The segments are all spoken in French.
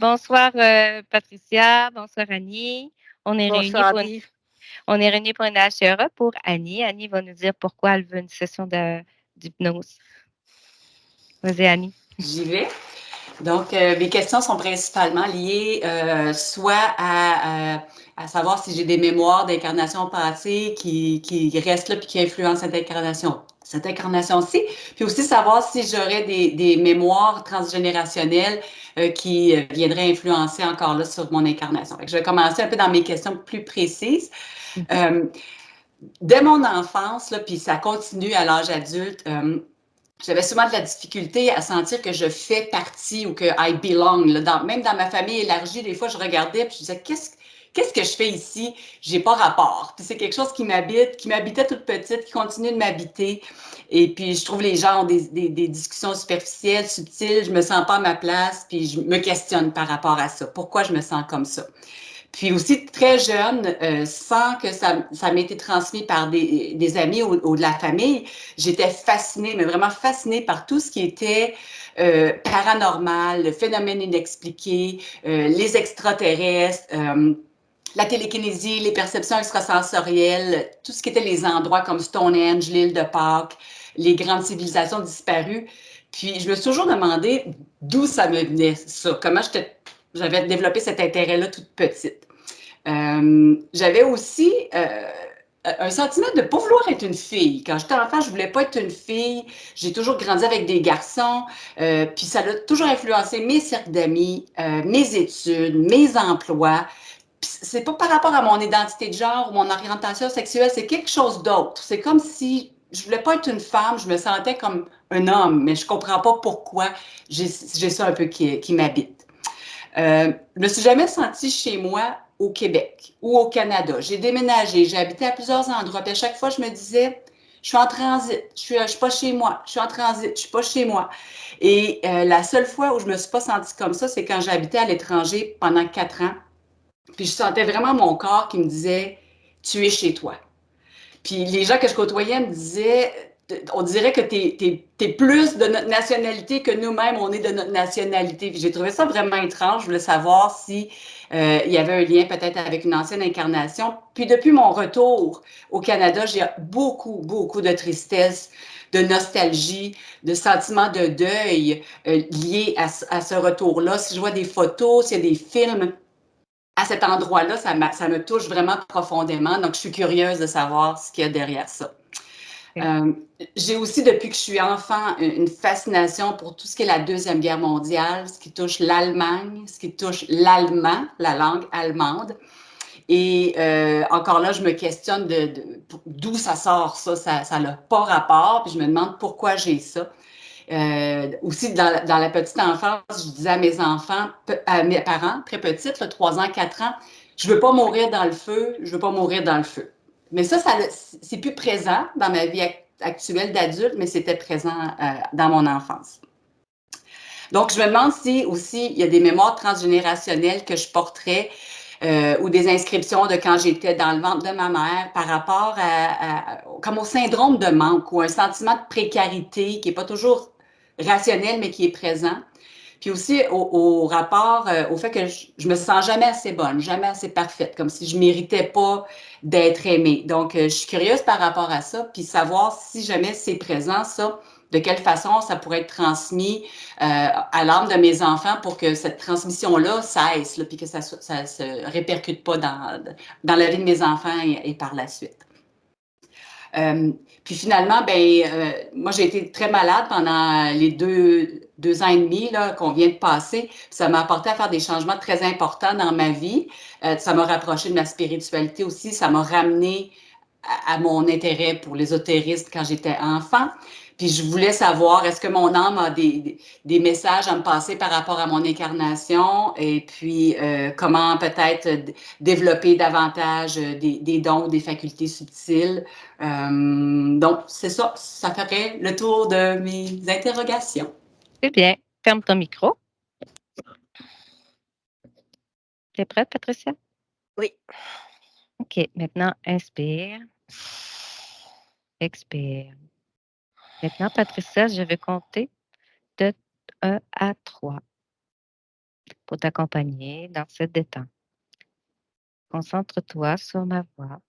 Bonsoir, Patricia. Bonsoir, Annie. On est réunis Bonsoir, pour une, Annie. on est réunis pour une HRA pour Annie. Annie va nous dire pourquoi elle veut une session d'hypnose. Vas-y, Annie. J'y vais. Donc, mes questions sont principalement liées soit à savoir si j'ai des mémoires d'incarnations passées qui restent là puis qui influencent cette incarnation-ci, puis aussi savoir si j'aurais des mémoires transgénérationnelles qui viendraient influencer encore là sur mon incarnation. Fait que je vais commencer un peu dans mes questions plus précises. Mhm. Dès mon enfance, là, puis ça continue à l'âge adulte, j'avais souvent de la difficulté à sentir que je fais partie ou que I belong. Là, même dans ma famille élargie, des fois, je regardais et je disais, qu'est-ce que je fais ici? J'ai pas rapport. Puis c'est quelque chose qui m'habitait toute petite, qui continue de m'habiter. Et puis, je trouve les gens ont des discussions superficielles, subtiles. Je me sens pas à ma place, puis je me questionne par rapport à ça. Pourquoi je me sens comme ça? Puis aussi, très jeune, sans que ça m'ait été transmis par des amis ou de la famille, j'étais fascinée, mais vraiment fascinée par tout ce qui était paranormal, le phénomène inexpliqué, les extraterrestres, la télékinésie, les perceptions extrasensorielles, tout ce qui était les endroits comme Stonehenge, l'île de Pâques, les grandes civilisations disparues. Puis je me suis toujours demandé d'où ça me venait, ça, comment j'avais développé cet intérêt-là toute petite. J'avais aussi un sentiment de ne pas vouloir être une fille. Quand j'étais enfant, je ne voulais pas être une fille. J'ai toujours grandi avec des garçons. Puis ça a toujours influencé mes cercles d'amis, mes études, mes emplois. Puis c'est pas par rapport à mon identité de genre ou mon orientation sexuelle, c'est quelque chose d'autre. C'est comme si je voulais pas être une femme, je me sentais comme un homme, mais je comprends pas pourquoi j'ai ça un peu qui m'habite. Je me suis jamais sentie chez moi au Québec ou au Canada. J'ai déménagé, j'ai habité à plusieurs endroits. Puis à chaque fois, je me disais, je suis en transit, je suis pas chez moi, je suis en transit, je suis pas chez moi. Et la seule fois où je me suis pas sentie comme ça, c'est quand j'habitais à l'étranger pendant 4 ans. Puis je sentais vraiment mon corps qui me disait, tu es chez toi. Puis les gens que je côtoyais me disaient, on dirait que t'es plus de notre nationalité que nous-mêmes, on est de notre nationalité. Puis j'ai trouvé ça vraiment étrange. Je voulais savoir si il y avait un lien peut-être avec une ancienne incarnation. Puis depuis mon retour au Canada, j'ai beaucoup, beaucoup de tristesse, de nostalgie, de sentiments de deuil liés à ce retour-là. Si je vois des photos, s'il y a des films, à cet endroit-là, ça me touche vraiment profondément. Donc, je suis curieuse de savoir ce qu'il y a derrière ça. Ok. Euh, j'ai aussi, depuis que je suis enfant, une fascination pour tout ce qui est la Deuxième Guerre mondiale, ce qui touche l'Allemagne, ce qui touche l'allemand, la langue allemande. Et encore là, je me questionne d'où ça sort, ça n'a pas rapport, puis je me demande pourquoi j'ai ça. Aussi, dans la petite enfance, je disais à mes enfants, à mes parents, très petites, là, 3 ans, 4 ans, je ne veux pas mourir dans le feu, je ne veux pas mourir dans le feu. Mais ça c'est plus présent dans ma vie actuelle d'adulte, mais c'était présent dans mon enfance. Donc, je me demande si aussi il y a des mémoires transgénérationnelles que je porterais ou des inscriptions de quand j'étais dans le ventre de ma mère par rapport comme au syndrome de manque ou un sentiment de précarité qui n'est pas toujours rationnel, mais qui est présent. Puis aussi au rapport, au fait que je me sens jamais assez bonne, jamais assez parfaite, comme si je méritais pas d'être aimée. Donc, je suis curieuse par rapport à ça, puis savoir si jamais c'est présent, ça, de quelle façon ça pourrait être transmis à l'âme de mes enfants pour que cette transmission-là cesse, là, puis que ça ne se répercute pas dans la vie de mes enfants et par la suite. Puis finalement, moi, j'ai été très malade pendant les deux ans et demi qu'on vient de passer. Ça m'a apporté à faire des changements très importants dans ma vie. Ça m'a rapproché de ma spiritualité aussi. Ça m'a ramené à mon intérêt pour l'ésotérisme quand j'étais enfant. Puis je voulais savoir, est-ce que mon âme a des messages à me passer par rapport à mon incarnation et puis comment peut-être développer davantage des dons, des facultés subtiles. Donc, c'est ça. Ça ferait le tour de mes interrogations. C'est bien. Ferme ton micro. Tu es prête, Patricia? Oui. OK. Maintenant, inspire. Expire. Maintenant, Patricia, je vais compter de 1 à 3. pour t'accompagner dans cette détente. Concentre-toi sur ma voix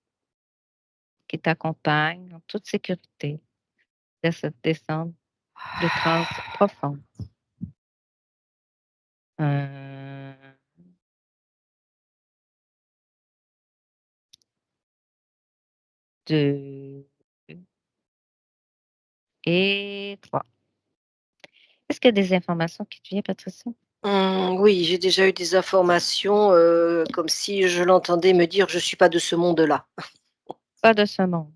qui t'accompagne en toute sécurité vers cette descente de transe profonde. 1, 2 et 3. Est-ce qu'il y a des informations qui te viennent, Patricia? Oui, j'ai déjà eu des informations, comme si je l'entendais me dire: «Je suis pas de ce monde-là». Pas de ce monde.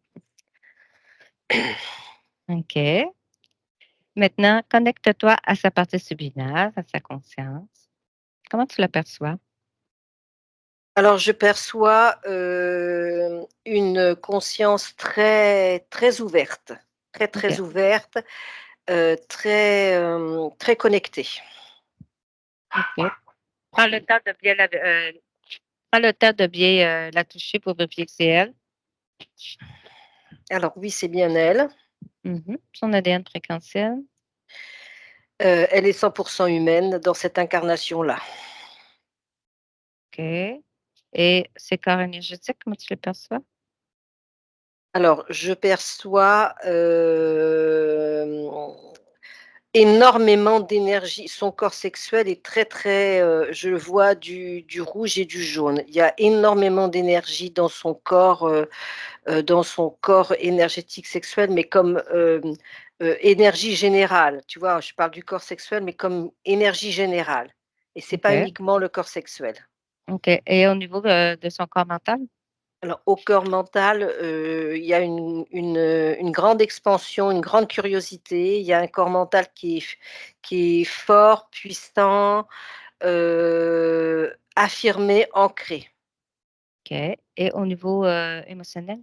OK. Maintenant, connecte-toi à sa partie subliminale, à sa conscience. Comment tu l'aperçois? Alors je perçois, une conscience très très ouverte, très, OK, très ouverte, très, très connectée. OK. Prends le temps de bien prends le temps de bien, la toucher pour vérifier que c'est elle. Alors oui, c'est bien elle. Son ADN fréquentiel. Elle est 100 humaine dans cette incarnation-là. OK. Et ses corps énergétiques, comment tu les perçois? Alors je perçois, énormément d'énergie. Son corps sexuel est très, très, je vois du rouge et du jaune. Il y a énormément d'énergie dans son corps énergétique sexuel, mais comme, énergie générale, tu vois? Je parle du corps sexuel, mais comme énergie générale et c'est pas OK, uniquement le corps sexuel. OK. Et au niveau, de son corps mental? Alors au corps mental, il y a une grande expansion, une grande curiosité. Il y a un corps mental qui est fort, puissant, affirmé, ancré. OK. Et au niveau, émotionnel?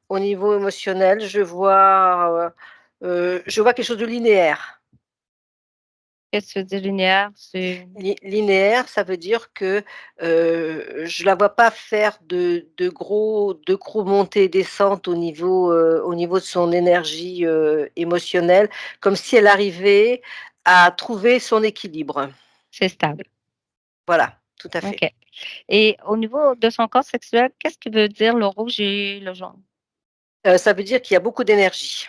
Au niveau émotionnel, je vois quelque chose de linéaire. Qu'est-ce que tu veux dire linéaire? C'est Linéaire, ça veut dire que, je la vois pas faire de gros montées et descentes au niveau de son énergie, émotionnelle, comme si elle arrivait à trouver son équilibre. c'est stable. Voilà, tout à fait. OK. Et au niveau de son corps sexuel, qu'est-ce qui veut dire le rouge et le jaune? Ça veut dire qu'il y a beaucoup d'énergie.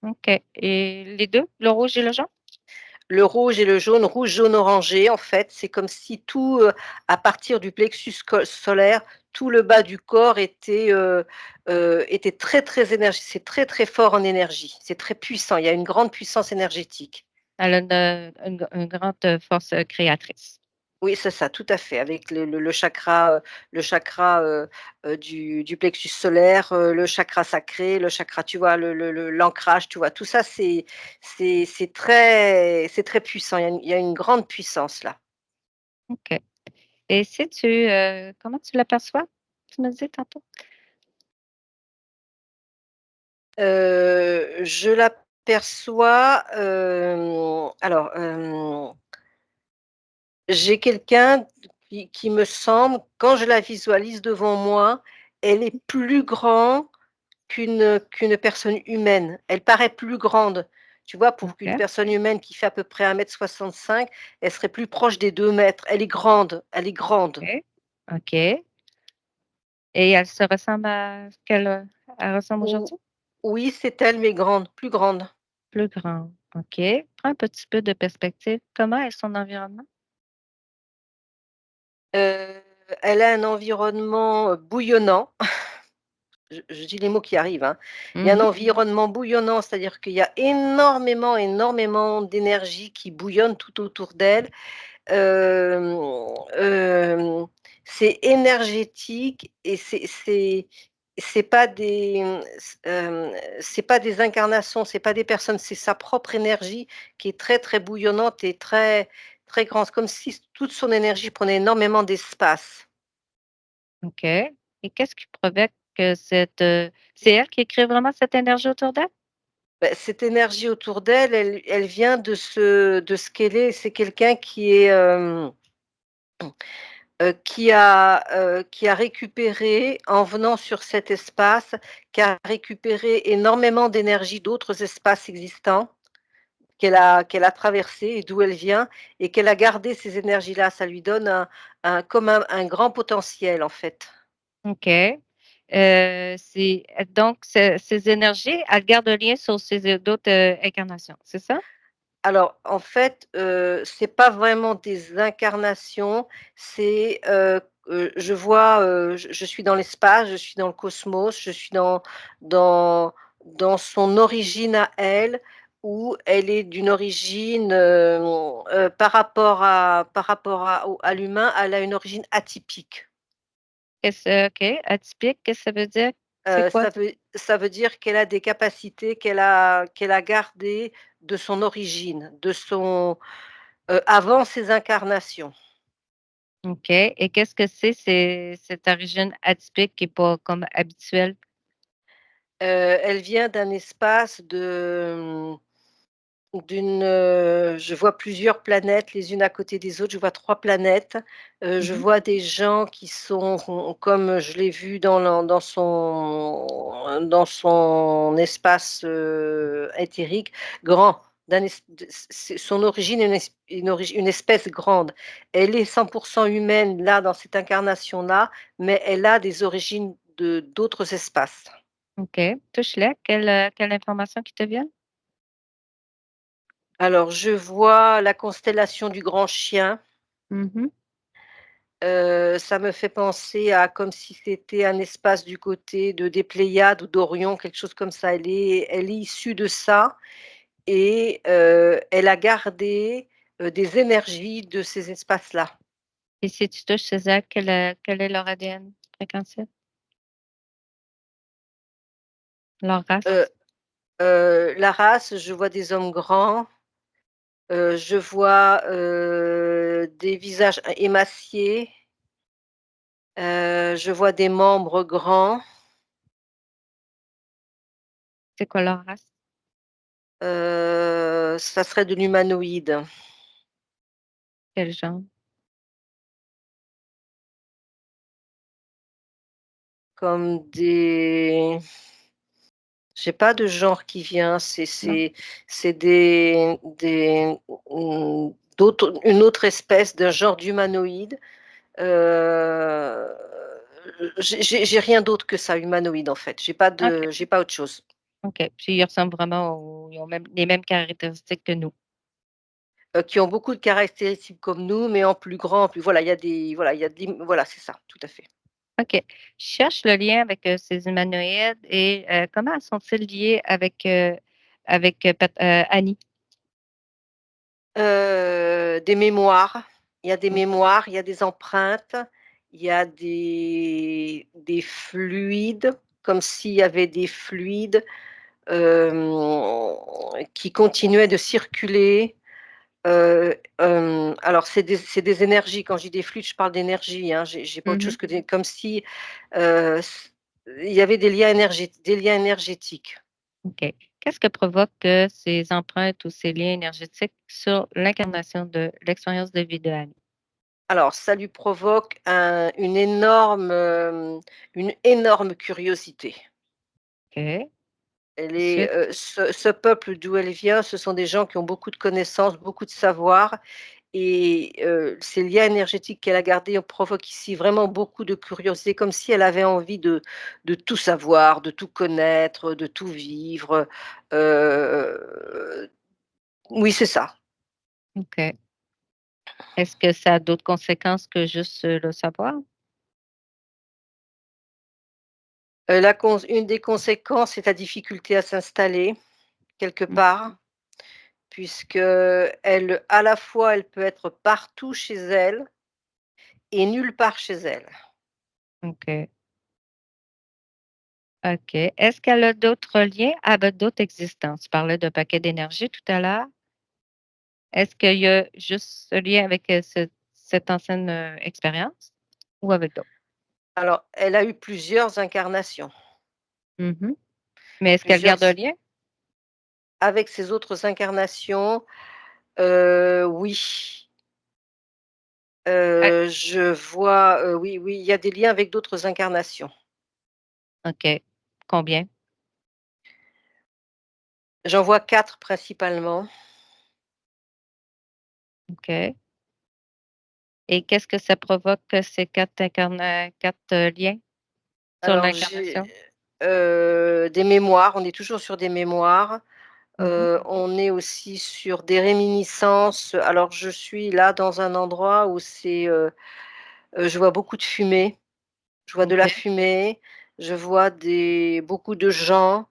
OK. Et les 2, le rouge et le jaune? Le rouge et le jaune, rouge, jaune, orangé, en fait, c'est comme si tout, à partir du plexus solaire, tout le bas du corps était très, très c'est très, très fort en énergie. C'est très puissant, il y a une grande puissance énergétique. Elle a une grande, force, créatrice. Oui, c'est ça, tout à fait, avec le chakra, du plexus solaire, le chakra sacré, le chakra, tu vois, l'ancrage, tu vois? Tout ça, c'est très puissant. Il y a une grande puissance là. OK. Et si tu, comment tu l'aperçois? Tu me disais tantôt? Je l'aperçois, alors, j'ai quelqu'un qui me semble, quand je la visualise devant moi, elle est plus grand qu'une personne humaine. Elle paraît plus grande. Tu vois, pour qu'une OK, personne humaine qui fait à peu près 1,65 m, elle serait plus proche des 2 mètres. Elle est grande, elle est grande. OK, OK. Et elle se ressemble à ce elle ressemble Ou aujourd'hui? oui, c'est elle, mais grande, plus grande. Plus grande. OK. Prends un petit peu de perspective. Comment est son environnement? Heu, Elle a un environnement, bouillonnant. Je dis les mots qui arrivent, hein. Il y a un Mmh. environnement bouillonnant, c'est-à-dire qu'il y a énormément, énormément d'énergie qui bouillonne tout autour d'elle. Hem, hem, c'est énergétique et c'est pas des, c'est pas des incarnations, c'est pas des personnes, c'est sa propre énergie qui est très, très bouillonnante et très, très grande. C'est comme si toute son énergie prenait énormément d'espace. OK. Et qu'est-ce qui provoque que c'est elle qui crée vraiment cette énergie autour d'elle? Bah, cette énergie autour d'elle, elle vient de ce qu'elle est. C'est quelqu'un qui a récupéré en venant sur cet espace, qui a récupéré énormément d'énergie d'autres espaces existants, qu'elle a traversé et d'où elle vient et qu'elle a gardé ces énergies-là. Ça lui donne comme un grand potentiel, en fait. OK. C'est donc ces énergies, elles gardent le lien sur ces d'autres, incarnations, c'est ça? Alors, en fait, c'est pas vraiment des incarnations, c'est, je vois, je suis dans l'espace, je suis dans le cosmos, je suis dans dans son origine à elle, où elle est d'une origine, par rapport à l'humain, elle a une origine atypique. OK, atypique, qu'est-ce que ça veut dire? C'est quoi? Ça veut dire qu'elle a des capacités qu'elle a gardées de son origine, de son avant ses incarnations. OK, et qu'est-ce que c'est cette origine atypique qui est pas comme habituelle? Elle vient d'un espace je vois plusieurs planètes les unes à côté des autres, je vois 3 planètes. Je Mmh. vois des gens qui sont comme je l'ai vu dans son espace, éthérique, grand, d'un es de c'est son origine est une espèce grande. Elle est 100 humaine là, dans cette incarnation-là, mais elle a des origines de d'autres espaces. OK, touche-les. Quelle information qui te vient? Alors je vois la constellation du Grand Chien. Mmh. Ça me fait penser à comme si c'était un espace du côté des Pléiades ou d'Orion, quelque chose comme ça. Elle est issue de ça et elle a gardé, des énergies de ces espaces-là. Et si tu touches ces êtres, quel est leur ADN fréquentiel? Leur Heu race? la race, je vois des hommes grands, je vois, des visages émaciés, je vois des membres grands, C'est quoi leur race? ça serait de l'humanoïde. Quel genre? Comme des j'ai pas de genre qui vient, c'est Non? c'est c'est d'autres une autre espèce d'un genre d'humanoïde, heu, j'ai rien d'autre que ça, humanoïde, en fait. OK, J'ai pas autre chose. OK. Puis ils ressemblent vraiment aux ils ont même les mêmes caractéristiques que nous. Qui ont beaucoup de caractéristiques comme nous, mais en plus grand, en plus voilà, il y a des voilà, il y a des voilà, c'est ça, tout à fait. OK. Je cherche le lien avec, ces humanoïdes et comment sont-ils liés avec, Pat Annie? Des mémoires. Il y a des mémoires, il y a des empreintes, il y a des fluides, comme s'il y avait des fluides, hem, qui continuaient de circuler. Alors c'est des énergies. Quand je dis des fluides, je parle d'énergie, hein. J'ai pas autre Mmh. chose que des comme si, s il y avait des liens énergétiques. OK. Qu'est-ce que provoque, ces empreintes ou ces liens énergétiques sur l'incarnation de l'expérience de vie de Annie? Alors, ça lui provoque une énorme curiosité. OK. Elle est, Ensuite, ce peuple d'où elle vient, ce sont des gens qui ont beaucoup de connaissances, beaucoup de savoir et ces liens énergétiques qu'elle a gardés provoquent ici vraiment beaucoup de curiosité, comme si elle avait envie de tout savoir, de tout connaître, de tout vivre, oui, c'est ça. OK. Est-ce que ça a d'autres conséquences que juste, le savoir? La cons Une des conséquences, c'est ta difficulté à s'installer quelque Mmh, part. Puisque elle à la fois, elle peut être partout chez elle et nulle part chez elle. OK. OK. Est-ce qu'elle a d'autres liens avec d'autres existences? Tu parlais d'un paquet d'énergie tout à l'heure. Est-ce qu'il y a juste ce lien avec, cette ancienne, expérience ou avec d'autres? Alors, elle a eu plusieurs incarnations, Mmh. Mais est-ce qu'elle plusieurs garde un s lien? avec ses autres incarnations, oui, Ah, je vois, oui, oui, il y a des liens avec d'autres incarnations. OK. Combien? J'en vois 4 principalement. OK. Et qu'est-ce que ça provoque, ces 4 liens sur Alors j'ai, l'incarnation? des mémoires, on est toujours sur des mémoires, Mmh. on est aussi sur des réminiscences. Alors je suis là dans un endroit où je vois beaucoup de fumée, je vois de la OK. fumée, je vois beaucoup de gens.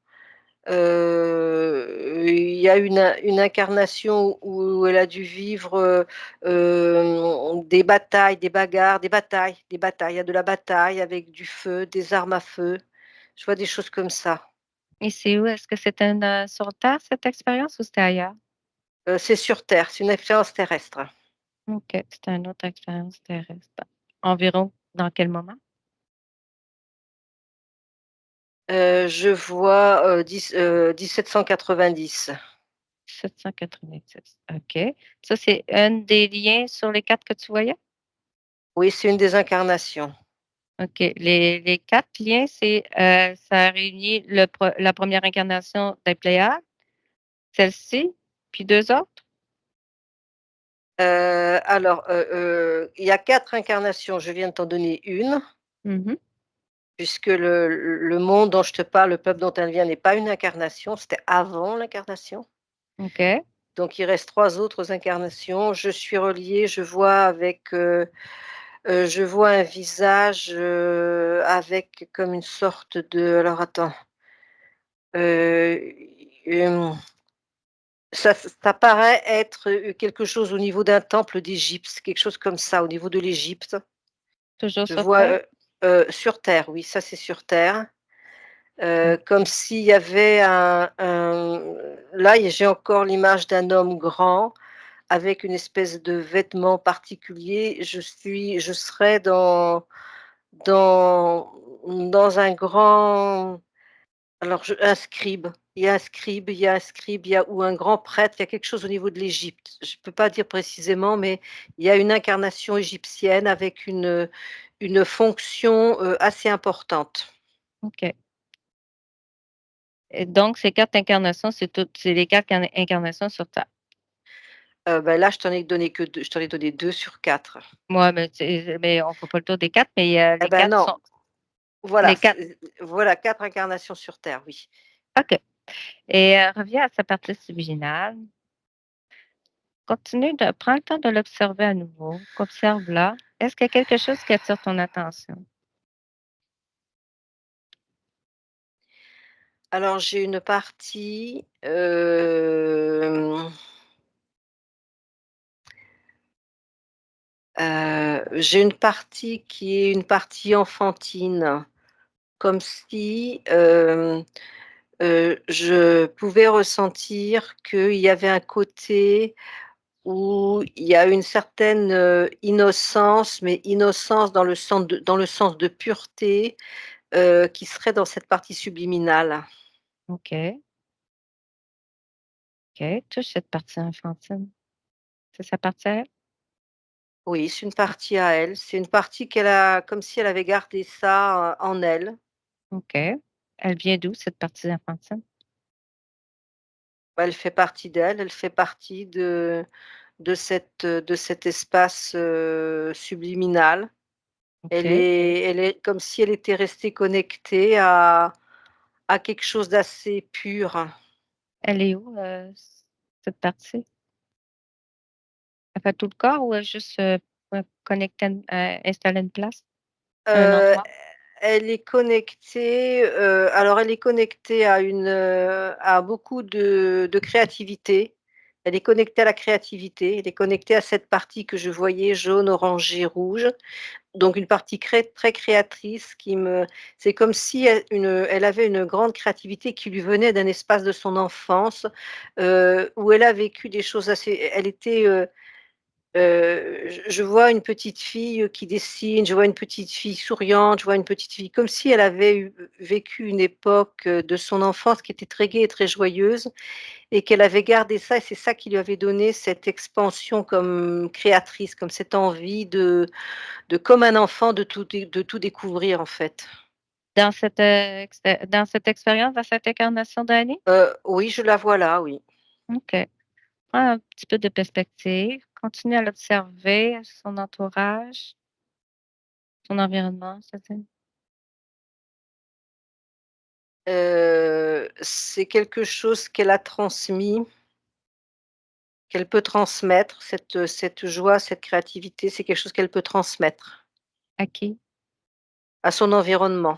Il y a une incarnation où elle a dû vivre, des batailles, des bagarres, des batailles, des batailles. Il y a de la bataille avec du feu, des armes à feu. Je vois des choses comme ça. Et c'est où? Est-ce que c'était sur Terre, cette expérience, ou c'était ailleurs? C'est sur terre, c'est une expérience terrestre. OK, c'était une autre expérience terrestre. Environ dans quel moment? Je vois, 1790. 786. OK. Ça, c'est un des liens sur les 4 que tu voyais? Oui, c'est une des incarnations. OK. Les 4 liens, c'est, ça réunit la première incarnation des Pléiades, celle-ci, puis 2 autres? Il y a 4 incarnations, je viens de t'en donner une. Mmh. Puisque le monde dont je te parle, le peuple dont elle vient n'est pas une incarnation, c'était avant l'incarnation. OK. Donc il reste 3 autres incarnations. Je suis reliée, je vois un visage, avec comme une sorte de alors attends, heu, hem, ça paraît être, quelque chose au niveau d'un temple d'Égypte, quelque chose comme ça, au niveau de l'Égypte. Toujours Je sur vois, Terre? sur terre, oui, ça c'est sur terre. Comme OK. s'il y avait là, j'ai encore l'image d'un homme grand avec une espèce de vêtement particulier. Je serais dans un grand alors je un scribe. Il y a un scribe, il y a ou un grand prêtre, il y a quelque chose au niveau de l'Égypte. Je ne peux pas dire précisément, mais il y a une incarnation égyptienne avec une fonction, assez importante. OK. Et donc ces 4 incarnations, c'est les 4 incarnations sur Terre? Là, je t'en ai donné 2 sur 4. Moi, mais on fait pas le tour des 4, mais Eh les ben 4 non, sont voilà, les 4. voilà 4 incarnations sur terre, oui. OK. Et reviens à sa partie subliminale. Continue de prends le temps de l'observer à nouveau. Observe-la. Est-ce qu'il y a quelque chose qui attire ton attention? Alors j'ai une partie, j'ai une partie qui est une partie enfantine, comme si, je pouvais ressentir qu'il y avait un côté où il y a une certaine, innocence, mais innocence dans le sens de pureté, qui serait dans cette partie subliminale. OK, OK. Touche cette partie infantile. C'est sa partie à elle? Oui, c'est une partie à elle. C'est une partie qu'elle a comme si elle avait gardé ça, en elle. OK. Elle vient d'où cette partie infantile? Bah, elle fait partie d'elle, elle fait partie de cet espace, subliminal. OK. Elle est comme si elle était restée connectée à quelque chose d'assez pur. Elle est où, cette partie? Elle fait tout le corps ou juste, connecter installer une place? Un Heu, endroit? Elle est connectée, alors elle est connectée à beaucoup de créativité. Elle est connectée à la créativité, elle est connectée à cette partie que je voyais jaune, orangé, rouge. Donc une partie très créatrice qui me c'est comme si elle avait une grande créativité qui lui venait d'un espace de son enfance, où elle a vécu des choses assez elle était, je vois une petite fille, qui dessine, je vois une petite fille souriante, je vois une petite fille comme si elle avait vécu une époque, de son enfance qui était très gaie et très joyeuse et qu'elle avait gardé ça et c'est ça qui lui avait donné cette expansion comme créatrice, comme cette envie de comme un enfant de tout découvrir en fait. Dans cette expérience, dans cette incarnation d'Annie? Oui, je la vois là, oui. OK. Prends un petit peu de perspective, continue à l'observer, son entourage, son environnement, c'est-à-dire? C'est quelque chose qu'elle a transmis, qu'elle peut transmettre, cette joie, cette créativité, c'est quelque chose qu'elle peut transmettre À qui? à son environnement.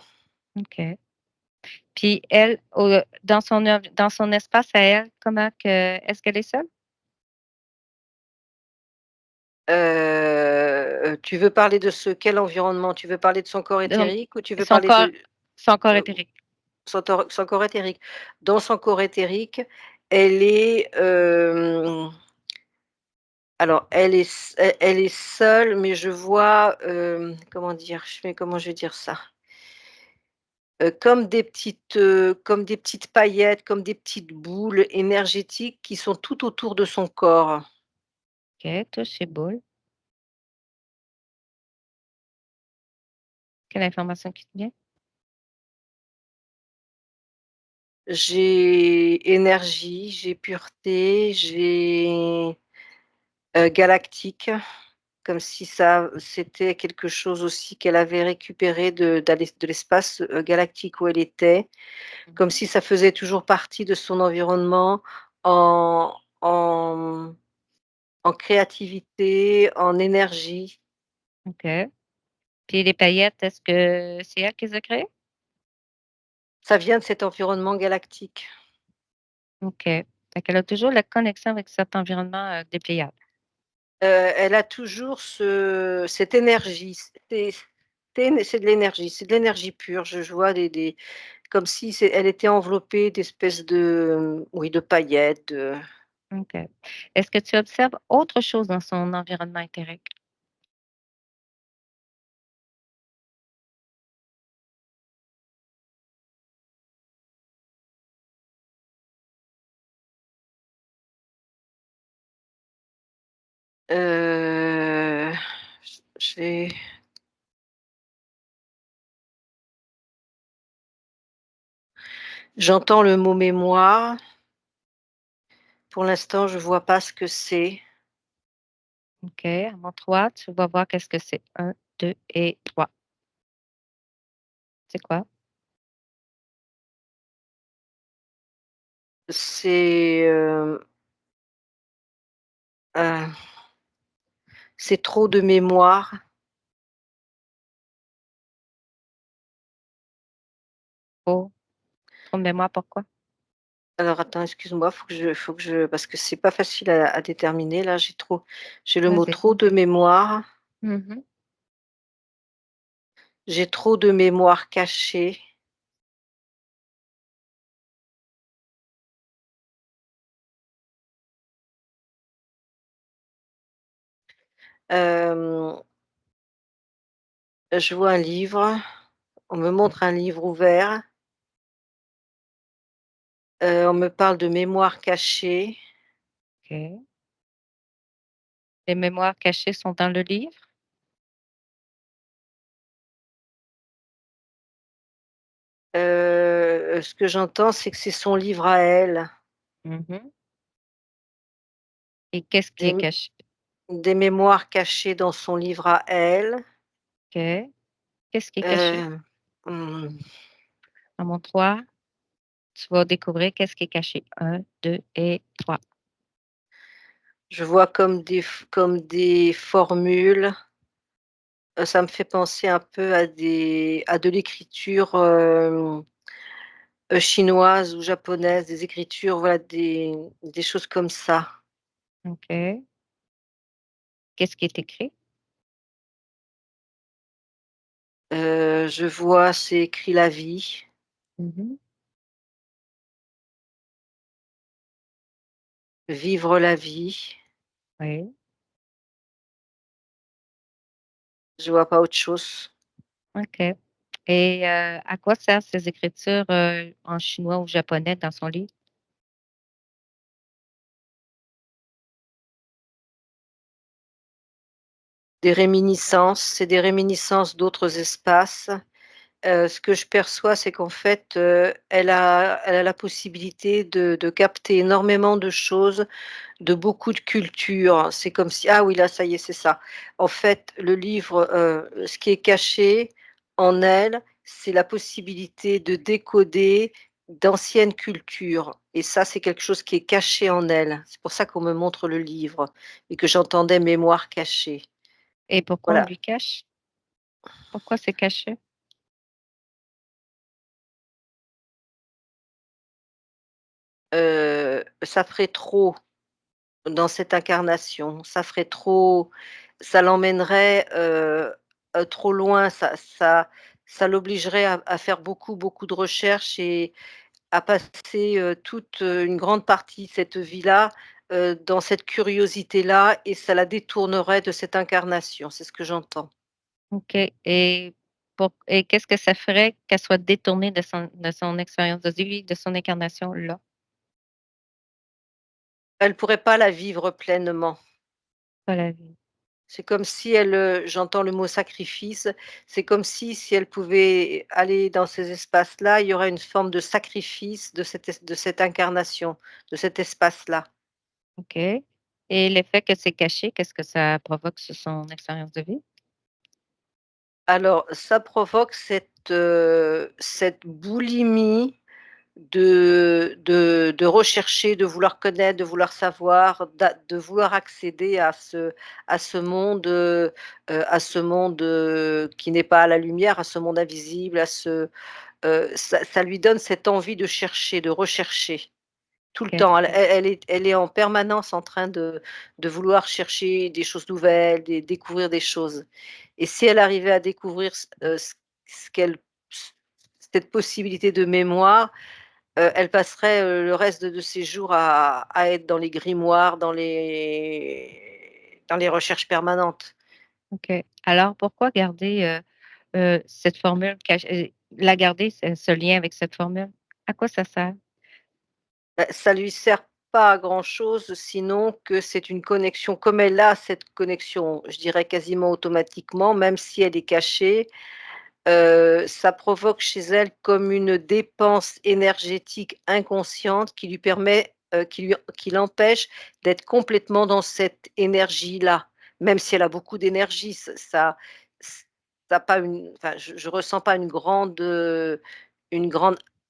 OK. Puis elle, dans son espace à elle, comment que est-ce qu'elle est seule? Tu veux parler de quel environnement? Tu veux parler de son corps Donc éthérique ou tu veux son parler corps de, son corps heu, éthérique. son corps éthérique? Dans son corps éthérique, elle est, alors elle est seule, mais je vois, comment je vais dire ça? Comme des petites paillettes, comme des petites boules énergétiques qui sont tout autour de son corps. OK, touche ses boules. Quelle information qui te vient? J'ai énergie, j'ai pureté, j'ai, galactique, comme si ça c'était quelque chose aussi qu'elle avait récupéré de l'espace, galactique où elle était, comme Mmh. si ça faisait toujours partie de son environnement en en créativité, en énergie. OK. Puis les paillettes, est-ce que c'est elle qui les a créées? Ça vient de cet environnement galactique. OK. Fait qu'elle a toujours la connexion avec cet environnement, des Pléiades. Elle a toujours cette énergie, c'est de l'énergie, c'est de l'énergie pure. Je vois des comme si elle était enveloppée d'espèces de, oui, de paillettes, de, OK. Est-ce que tu observes autre chose dans son environnement éthérique? heu, j'ai j'entends le mot mémoire. Pour l'instant, je vois pas ce que c'est. OK. À mon 3, tu vas voir qu'est-ce que c'est. 1, 2 et 3. C'est quoi? C'est, heu, c'est trop de mémoire. Trop trop de mémoire, pourquoi? Alors attends, excuse-moi, faut que je parce que c'est pas facile à déterminer là, j'ai le mot Vas-y. trop de mémoire, Mmh. j'ai trop de mémoire cachée, hem, je vois un livre, on me montre un livre ouvert, on me parle de mémoire cachée, OK. Les mémoires cachées sont dans le livre? ce que j'entends, c'est que c'est son livre à elle, Mmh. Et qu'est-ce qui est des caché? des mémoires cachées dans son livre à elle, OK. Qu'est-ce qui est caché? hem, mmh, À mon 3, tu vas découvrir qu'est-ce qui est caché. 1, 2 et 3. je vois comme des formules. Ça me fait penser un peu à de l'écriture, chinoise ou japonaise, des écritures, voilà, des choses comme ça. OK. Qu'est-ce qui est écrit? Je vois, c'est écrit la vie, Mmh. vivre la vie. Oui. Je vois pas autre chose. OK. Et à quoi servent ces écritures, en chinois ou japonais dans son livre? C'est des réminiscences d'autres espaces Ce que je perçois, c'est qu'en fait, elle a la possibilité de capter énormément de choses, de beaucoup de cultures. C'est comme si ah oui, là, ça y est, c'est ça. En fait, le livre, ce qui est caché en elle, c'est la possibilité de décoder d'anciennes cultures et ça, c'est quelque chose qui est caché en elle. C'est pour ça qu'on me montre le livre et que j'entendais mémoire cachée. Et pourquoi on Voilà, lui cache? Pourquoi c'est caché? ça ferait trop dans cette incarnation, ça ferait trop, ça l'emmènerait, trop loin, ça l'obligerait à faire beaucoup, beaucoup de recherches et à passer, toute, une grande partie de cette vie-là, dans cette curiosité-là et ça la détournerait de cette incarnation, c'est ce que j'entends. OK et qu'est-ce que ça ferait qu'elle soit détournée de son expérience de vie, de son incarnation là? Elle pourrait pas la vivre pleinement. Pas la vie. C'est comme si elle, j'entends le mot sacrifice, c'est comme si elle pouvait aller dans ces espaces-là, il y aurait une forme de sacrifice de cette incarnation, de cet espace-là. OK et le fait que c'est caché, qu'est-ce que ça provoque sur son expérience de vie? Alors ça provoque cette boulimie de rechercher, de vouloir connaître, de vouloir savoir, de vouloir accéder à ce monde, qui n'est pas à la lumière, à ce monde invisible, ça lui donne cette envie de chercher, de rechercher, tout le OK, temps. Elle est en permanence en train de vouloir chercher des choses nouvelles, découvrir des choses et si elle arrivait à découvrir ce qu'elle cette possibilité de mémoire, elle passerait, le reste de ses jours à être dans les grimoires, dans les recherches permanentes. OK. Alors pourquoi garder, cette formule la garder ce lien avec cette formule? À quoi ça sert? Bah, ça lui sert pas à grand chose, sinon que c'est une connexion comme elle a cette connexion, je dirais quasiment automatiquement, même si elle est cachée, ça provoque chez elle comme une dépense énergétique inconsciente qui lui permet, qui l'empêche d'être complètement dans cette énergie-là. Même si elle a beaucoup d'énergie, ça a pas une enfin, je ressens pas une grande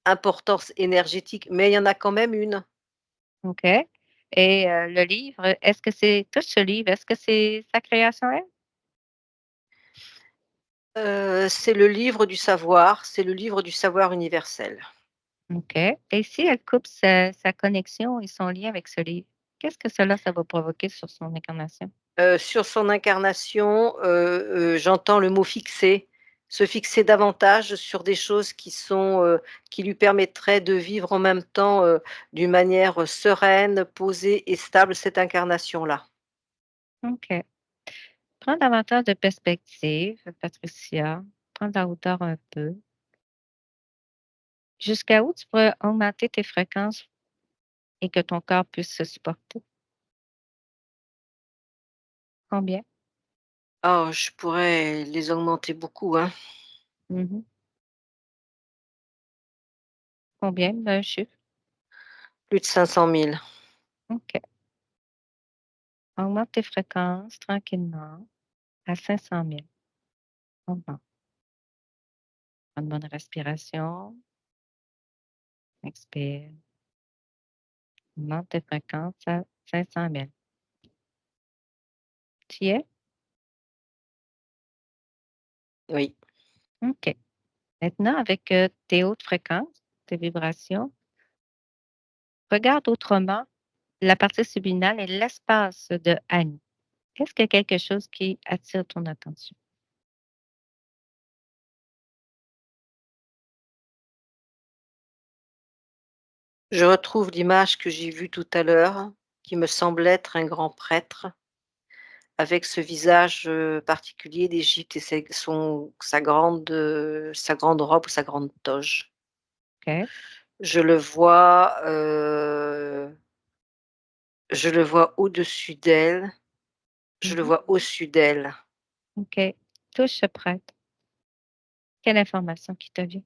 importance énergétique, mais il y en a quand même une. OK et le livre, est-ce que c'est tout ce livre, est-ce que c'est sa création elle? C'est le livre du savoir, c'est le livre du savoir universel. OK et si elle coupe sa connexion et son lien avec ce livre, qu'est-ce que ça va provoquer sur son incarnation? Sur son incarnation, j'entends le mot fixer, se fixer davantage sur des choses qui lui permettraient de vivre en même temps, d'une manière, sereine, posée et stable cette incarnation-là. OK. Prends davantage de perspective, Patricia. Prends de la hauteur un peu. Jusqu'à où tu pourrais augmenter tes fréquences et que ton corps puisse se supporter? Combien? Oh, je pourrais les augmenter beaucoup, hein. Mmh. Combien? Un chiffre? Plus de 500 000. OK. Augmente tes fréquences tranquillement à 500 000. Augmente. Prends une bonne respiration. Expire. Augmente tes fréquences à 500 000. Tu y es? Oui. OK. Maintenant, avec tes hautes fréquences, tes vibrations, regarde autrement la partie subliminale et l'espace de Annie. Est-ce qu'il y a quelque chose qui attire ton attention? Je retrouve l'image que j'ai vue tout à l'heure, qui me semble être un grand prêtre. Avec ce visage, particulier d'Égypte et sa grande robe ou sa grande toge. OK. Je le vois, je le vois au-dessus d'elle, je le Mmh. vois au-dessus d'elle. OK. Touche ce prêtre. Quelle information qui te vient?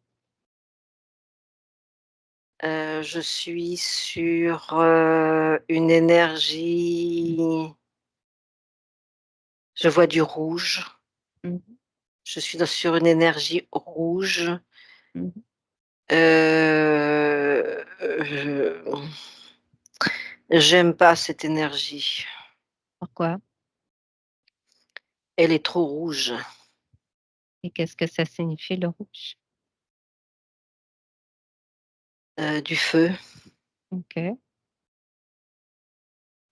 Je suis sur, une énergie, je vois du rouge. Mmh. Je suis sur une énergie rouge. Mmh. Je j'aime pas cette énergie. Pourquoi? Elle est trop rouge. Et qu'est-ce que ça signifie le rouge? Du feu. OK,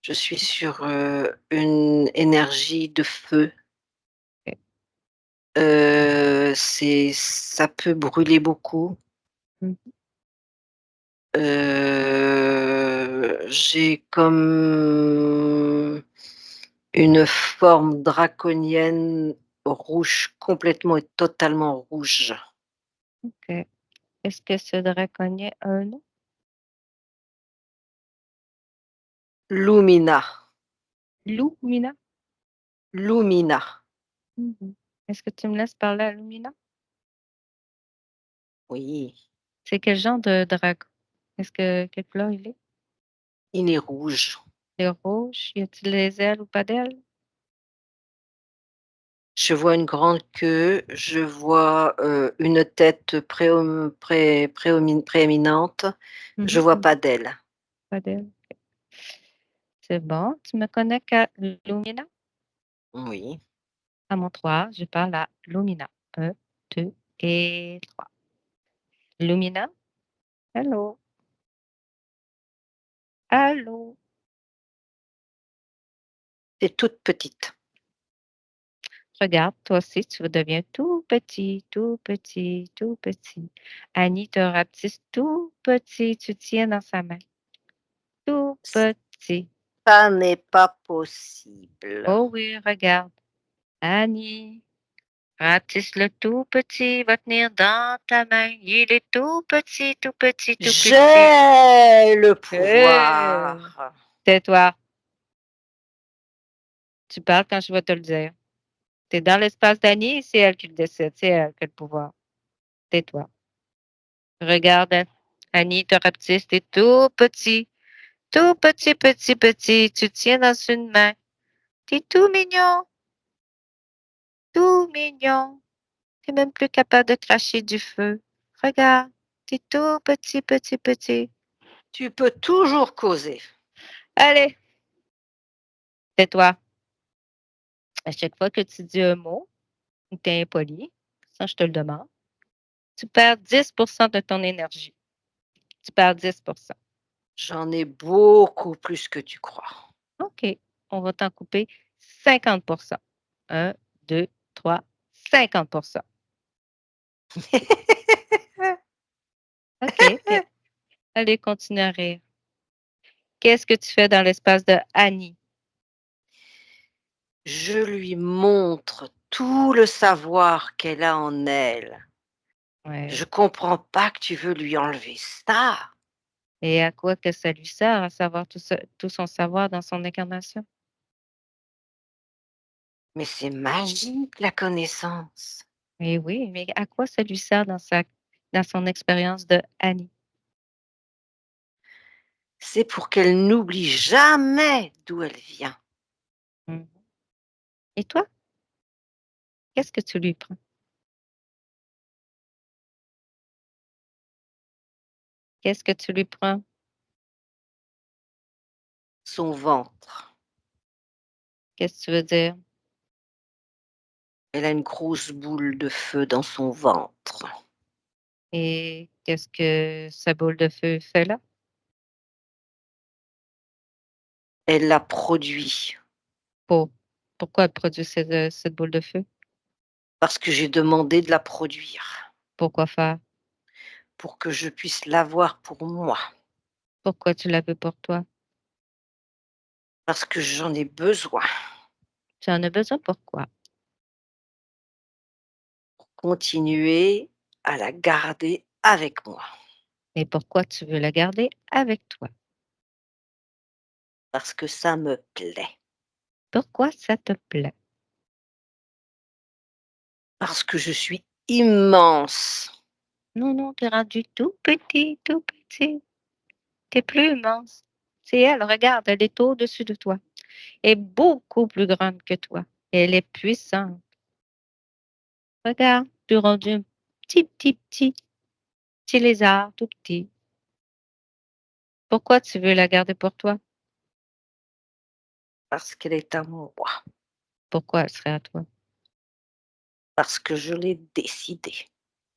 Je suis sur, une énergie de feu. OK. Ça peut brûler beaucoup. Mmh. J'ai comme une forme draconienne rouge, complètement et totalement rouge. OK. Est-ce que ce draconnier a un nom? Lumina, Lumina? Lumina. Mmh. Est-ce que tu me laisses parler à Lumina? Oui, C'est quel genre de dragon? Est-ce que quelle couleur il est? il est rouge. Il est rouge? Y a-t-il des ailes ou pas d'ailes? Je vois une grande queue, je vois, une tête prééminente, je Mmh vois mh. pas d'ailes. Pas d'ailes. C'est bon. Tu me connectes à Lumina? Oui. À mon 3, je parle à Lumina. 1, 2 et 3. Lumina? Allô? Allô? C'est toute petite. Regarde, toi aussi, tu deviens tout petit, tout petit, tout petit. Annie te rapetisse tout petit, tu tiens dans sa main. Tout petit. Ça n'est pas possible. Oh oui, regarde. Annie, rapetisse-le tout petit, va tenir dans ta main. Il est tout petit, tout petit, tout petit. J'ai le Hey! pouvoir. Tais-toi. Tu parles quand je vais te le dire. Tu es dans l'espace d'Annie, c'est elle qui le décide, c'est elle qui a le pouvoir. Tais-toi. Regarde, Annie te rapetisse, tu tout petit. Tout petit, petit, petit, tu tiens dans une main. T'es tout mignon, tout mignon. T'es même plus capable de cracher du feu. Regarde, t'es tout petit, petit, petit. Tu peux toujours causer. Allez, tais-toi. À chaque fois que tu dis un mot ou t'es impoli, ça je te le demande, tu perds 10% de ton énergie. Tu perds 10%. J'en ai beaucoup plus que tu crois. OK, on va t'en couper 50%. 1, 2, 3, 50%. OK, OK. Allez, continue à rire. Qu'est-ce que tu fais dans l'espace de Annie? Je lui montre tout le savoir qu'elle a en elle. Je Ouais. comprends pas que tu veux lui enlever ça, Et à quoi que ça lui sert à savoir tout son savoir dans son incarnation? mais c'est magique la connaissance. Eh oui, mais à quoi ça lui sert dans son expérience de Annie? C'est pour qu'elle n'oublie jamais d'où elle vient. Mmh. Et toi, qu'est-ce que tu lui prends? Qu'est-ce que tu lui prends? Son ventre. Qu'est-ce que tu veux dire? Elle a une grosse boule de feu dans son ventre. Et qu'est-ce que sa boule de feu fait là? Elle la produit Pour pourquoi elle produit cette boule de feu? parce que j'ai demandé de la produire, Pourquoi faire? pour que je puisse l'avoir pour moi, Pourquoi tu la veux pour toi? parce que j'en ai besoin. Tu en as besoin pourquoi? Continuer à la garder avec moi, Et pourquoi tu veux la garder avec toi? parce que ça me plaît, Pourquoi ça te plaît? parce que je suis immense. Non, non, tu es rendu tout petit, tout petit. Tu es plus immense. C'est elle, regarde, elle est au-dessus de toi. Elle est beaucoup plus grande que toi. Elle est puissante. Regarde, tu es rendu un petit, petit, petit, petit lézard, tout petit. Pourquoi tu veux la garder pour toi? Parce qu'elle est à moi, Pourquoi elle serait à toi? parce que je l'ai décidé,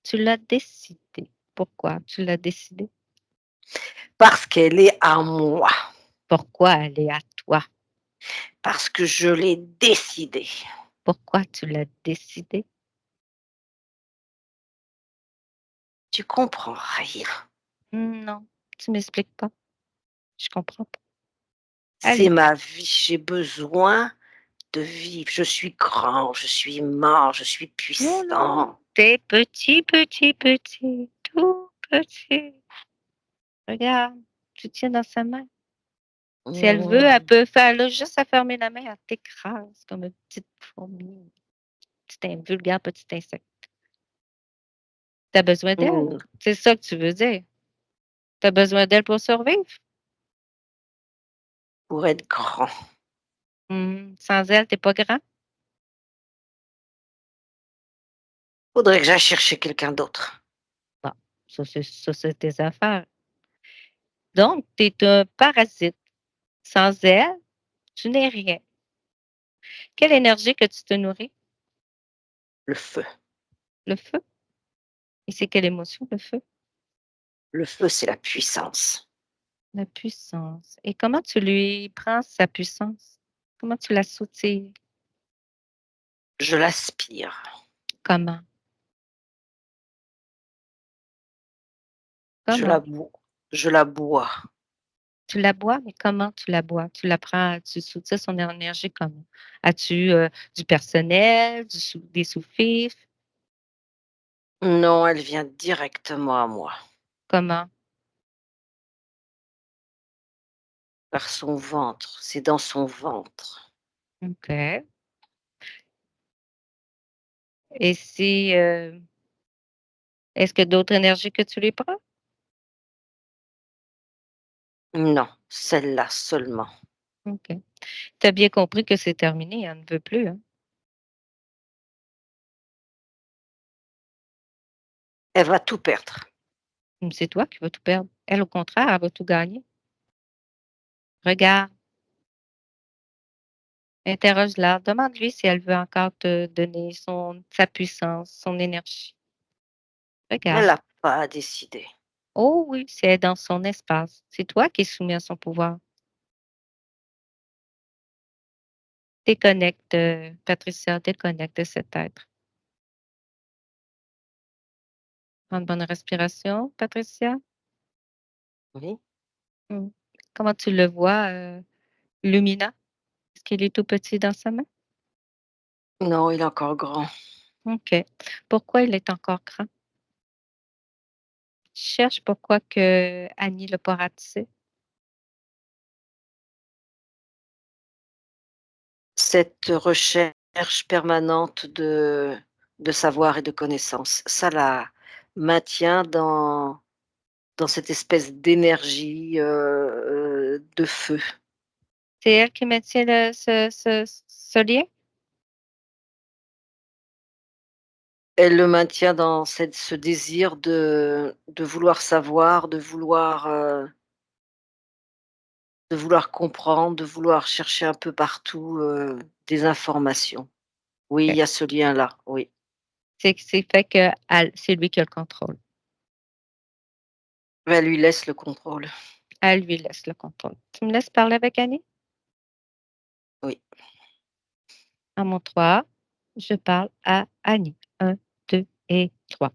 Tu l'as décidé. Pourquoi tu l'as décidé? parce qu'elle est à moi, Pourquoi elle est à toi? parce que je l'ai décidé. Pourquoi tu l'as décidé? Tu comprends rien. Non, tu m'expliques pas. Je comprends pas. C'est Allez. ma vie, j'ai besoin de vivre. Je suis grand, je suis mort, je suis Non, non, puissant. tu petit, petit, petit, tout petit. Regarde, tu tiens dans sa main. Si elle veut, elle Mmh. peut faire là, juste à fermer la main, elle t'écrase comme une petite fourmi, un vulgaire petit insecte. Tu as besoin d'elle. Mmh. C'est ça que tu veux dire. Tu as besoin d'elle pour survivre. Pour être grand. Sans elle, tu es pas grand. Faudrait que j'aille chercher quelqu'un d'autre. Bon, ça, c'est tes affaires. Donc, tu es un parasite. Sans elle, tu n'es rien. Quelle énergie que tu te nourris? Le feu. Le feu. Et c'est quelle émotion, le feu? Le feu, c'est la puissance. La puissance. Et comment tu lui prends sa puissance? Comment tu la soutires? Je l'aspire. Comment? Je la Comment? bois. Je la bois. Tu la bois, mais comment tu la bois? Tu la prends, tu soutires son énergie comment? As-tu, du personnel, des sous-fifres? Non, elle vient directement à moi. Comment? Par son ventre. C'est dans son ventre. OK. Et si, est-ce que d'autres énergies que tu lui prends? Non, celle-là seulement. OK. Tu as bien compris que c'est terminé, elle ne veut plus, hein? Elle va tout perdre. C'est toi qui vas tout perdre. Elle, au contraire, elle va tout gagner. Regarde, interroge-la, demande-lui si elle veut encore te donner sa puissance, son énergie. Elle Regarde. n'a pas à décider. Oh oui, c'est dans son espace. C'est toi qui es soumis à son pouvoir. Déconnecte, Patricia, déconnecte de cet être. Prends une bonne respiration, Patricia. Oui. Mmh. Comment tu le vois, Lumina? Est-ce qu'il est tout petit dans sa main? Non, il est encore grand. OK. Pourquoi il est encore grand? Cherche pourquoi que Annie l'a pas ratissé. Cette recherche permanente de savoir et de connaissances, ça la maintient dans cette espèce d'énergie, de feu. C'est elle qui maintient ce lien? Elle le maintient dans ce désir de vouloir savoir, de vouloir comprendre, de vouloir chercher un peu partout, des informations. Oui, il OK. y a ce lien-là, oui. C'est fait que c'est lui qui a le contrôle. Elle lui laisse le contrôle. Elle lui laisse le contrôle. Tu me laisses parler avec Annie? Oui. À mon 3, je parle à Annie. 1, 2 et 3.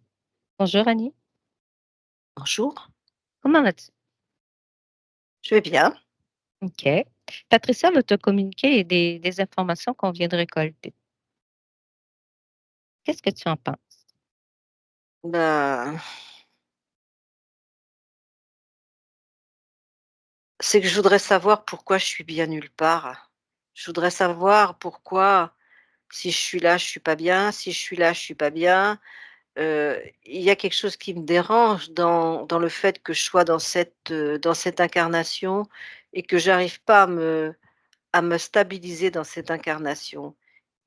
Bonjour Annie, Bonjour, comment vas-tu? je vais bien. OK. Patricia veut te communiquer des informations qu'on vient de récolter. Qu'est-ce que tu en penses? Ben, c'est que je voudrais savoir pourquoi je suis bien nulle part. Je voudrais savoir pourquoi, si je suis là, je suis pas bien, si je suis là, je suis pas bien. il y a quelque chose qui me dérange dans le fait que je sois dans cette incarnation et que j'arrive pas à me stabiliser dans cette incarnation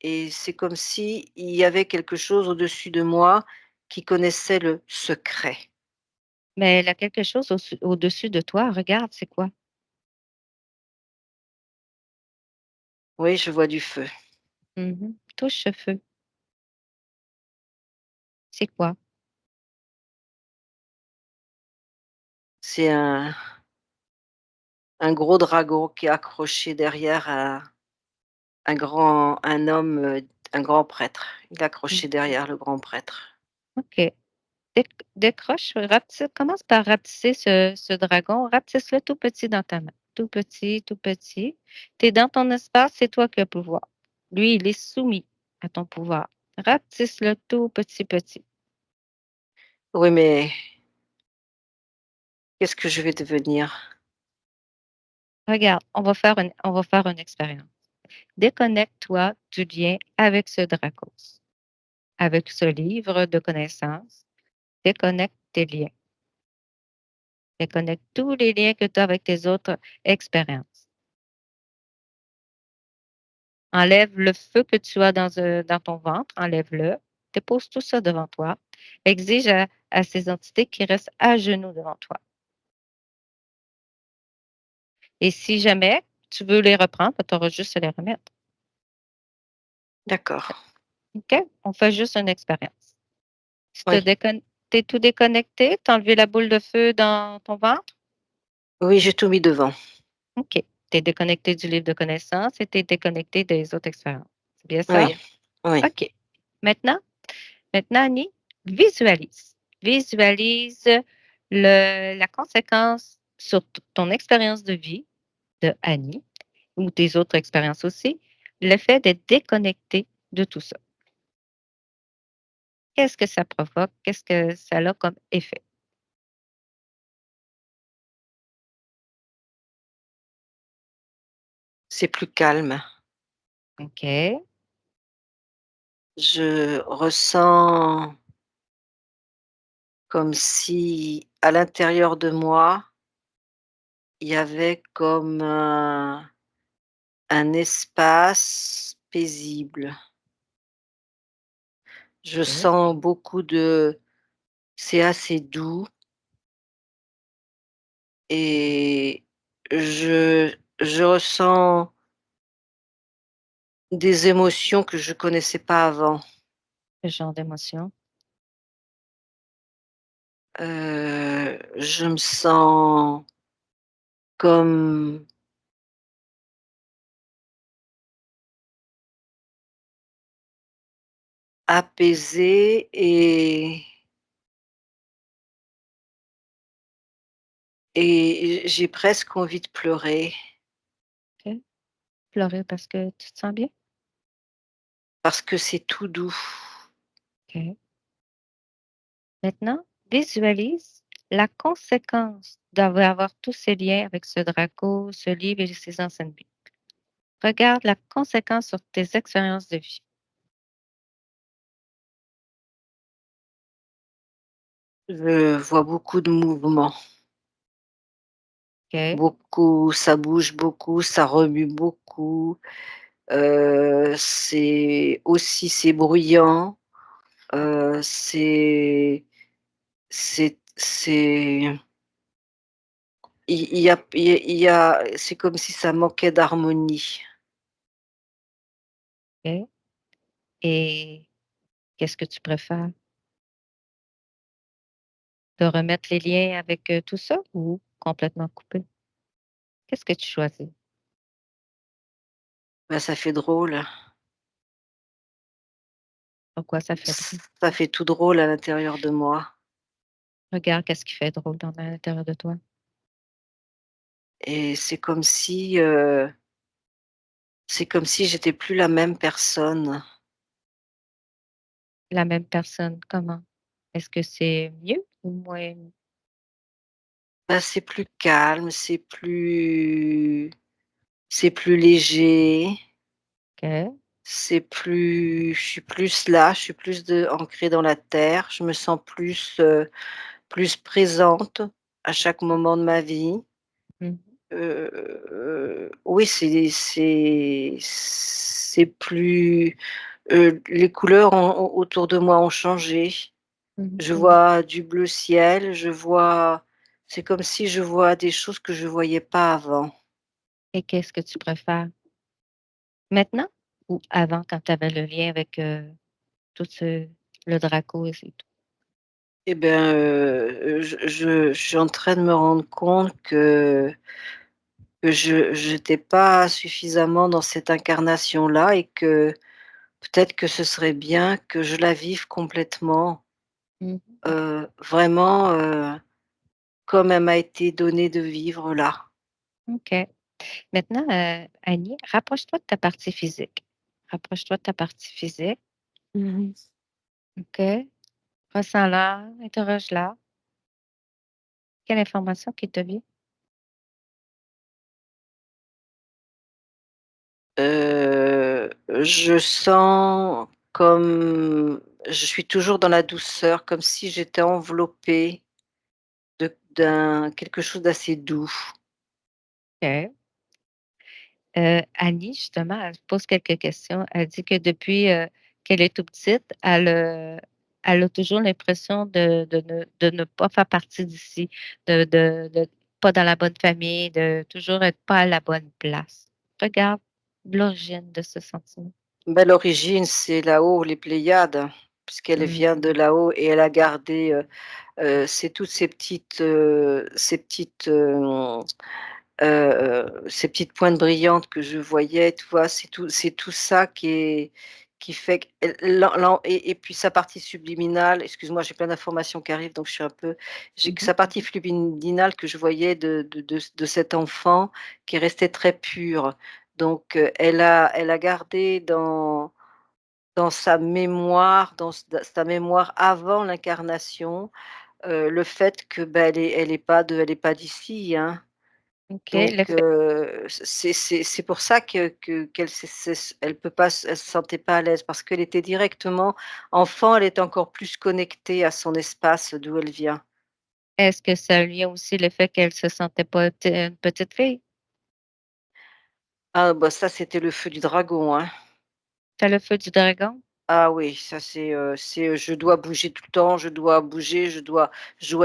et c'est comme si il y avait quelque chose au-dessus de moi qui connaissait le secret. Mais il y a quelque chose au-dessus de toi, regarde, c'est quoi? Oui, je vois du feu. Mmh. Touche ce feu. C'est quoi? C'est un gros dragon qui est accroché derrière un homme, un grand prêtre. Il est accroché Mmh. derrière le grand prêtre. OK. Décroche, commence par rapetisser ce dragon, rapetisse-le tout petit dans ta main. Tout petit, tout petit. Tu es dans ton espace, c'est toi qui as le pouvoir. Lui, il est soumis à ton pouvoir. Rapetisse-le tout petit, petit. Oui, mais qu'est-ce que je vais devenir? Regarde, on va faire une expérience. Déconnecte-toi du lien avec ce dracos, avec ce livre de connaissances. Déconnecte tes liens. Déconnecte tous les liens que tu as avec tes autres expériences. Enlève le feu que tu as dans ton ventre, enlève-le. Dépose tout ça devant toi. Exige à ces entités qui restent à genoux devant toi. Et si jamais tu veux les reprendre, tu auras juste à les remettre. D'accord. OK? On fait juste une expérience. Tu te Oui. décon Tu tout déconnecté? Tu as enlevé la boule de feu dans ton ventre? Oui, j'ai tout mis devant. OK. Tu es déconnecté du livre de connaissances et tu es déconnecté des autres expériences. C'est bien ça? Oui, oui. OK. Maintenant Maintenant, Annie, visualise. Visualise la conséquence sur ton expérience de vie de Annie ou tes autres expériences aussi, le fait d'être déconnecté de tout ça. Qu'est-ce que ça provoque? Qu'est-ce que ça a comme effet? C'est plus calme. OK. Je ressens comme si, à l'intérieur de moi, il y avait comme un espace paisible. Je OK. sens beaucoup de c'est assez doux et je ressens des émotions que je connaissais pas avant. Ce genre d'émotion. Je me sens comme apaisée et j'ai presque envie de pleurer OK. Pleurer parce que tu te sens bien? parce que c'est tout doux. OK. Maintenant, visualise la conséquence d'avoir tous ces liens avec ce draco, ce livre et ces anciennes vies. Regarde la conséquence sur tes expériences de vie. Je vois beaucoup de mouvements, OK, beaucoup, ça bouge beaucoup, ça remue beaucoup, c'est bruyant, c'est il y a c'est comme si ça manquait d'harmonie. OK. Et qu'est-ce que tu préfères? De remettre les liens avec, tout ça ou complètement couper? Qu'est-ce que tu choisis? Bah, ça fait drôle, Pourquoi ça fait drôle? ça fait tout drôle à l'intérieur de moi Regarde qu'est-ce qui fait drôle dans à l'intérieur de toi. et c'est comme si j'étais plus la même personne. La même personne, comment? Est-ce que c'est mieux ou moins mieux? Bah, c'est plus léger, OK. je suis plus là, je suis plus ancrée dans la terre, je me sens plus présente à chaque moment de ma vie. Mmh. Oui, c'est plus, les couleurs autour de moi ont changé. Mmh Je mh. vois du bleu ciel, c'est comme si je vois des choses que je voyais pas avant. Et qu'est-ce que tu préfères? Maintenant ou avant quand tu avais le lien avec, tout ce le Draco et c'est tout? Eh ben, je suis en train de me rendre compte que je j'étais pas suffisamment dans cette incarnation-là et que peut-être que ce serait bien que je la vive complètement, Mmh. vraiment, comme elle m'a été donnée de vivre là. OK. Maintenant, Annie, rapproche-toi de ta partie physique. Rapproche-toi de ta partie physique, Mhm. OK? Ressens-la, interroge-la. Quelle information qui te vient? Je sens comme je suis toujours dans la douceur, comme si j'étais enveloppée d'un quelque chose d'assez doux. OK. Annie, justement, elle pose quelques questions. Elle dit que depuis, qu'elle est toute petite, elle a toujours l'impression de ne pas faire partie d'ici, de pas dans la bonne famille, de toujours être pas à la bonne place. Regarde l'origine de ce sentiment. Bah, l'origine, c'est là-haut, les Pléiades, puisqu'elle vient de Mmh. là-haut et elle a gardé, c'est toutes ces petites pointes brillantes que je voyais, tu vois? C'est tout ça qui fait que l'en et puis sa partie subliminale, excuse-moi, j'ai plein d'informations qui arrivent, donc je suis un peu j'ai que Mmh. sa partie subliminale que je voyais de cet enfant qui restait très pur. Donc, elle a gardé dans sa mémoire, dans sa mémoire avant l'incarnation, le fait que, bah, elle est pas d'ici, hein. OK, Donc, le fait c'est pour ça qu'elle elle peut pas elle se sentait pas à l'aise parce qu'elle était directement enfant, elle est encore plus connectée à son espace d'où elle vient. est-ce que ça a lien aussi le fait qu'elle se sentait pas une petite fille? Ah bah, ça, c'était le feu du dragon, hein. Tu as le feu du dragon? Ah oui, ça je dois bouger tout le temps, je dois bouger, je dois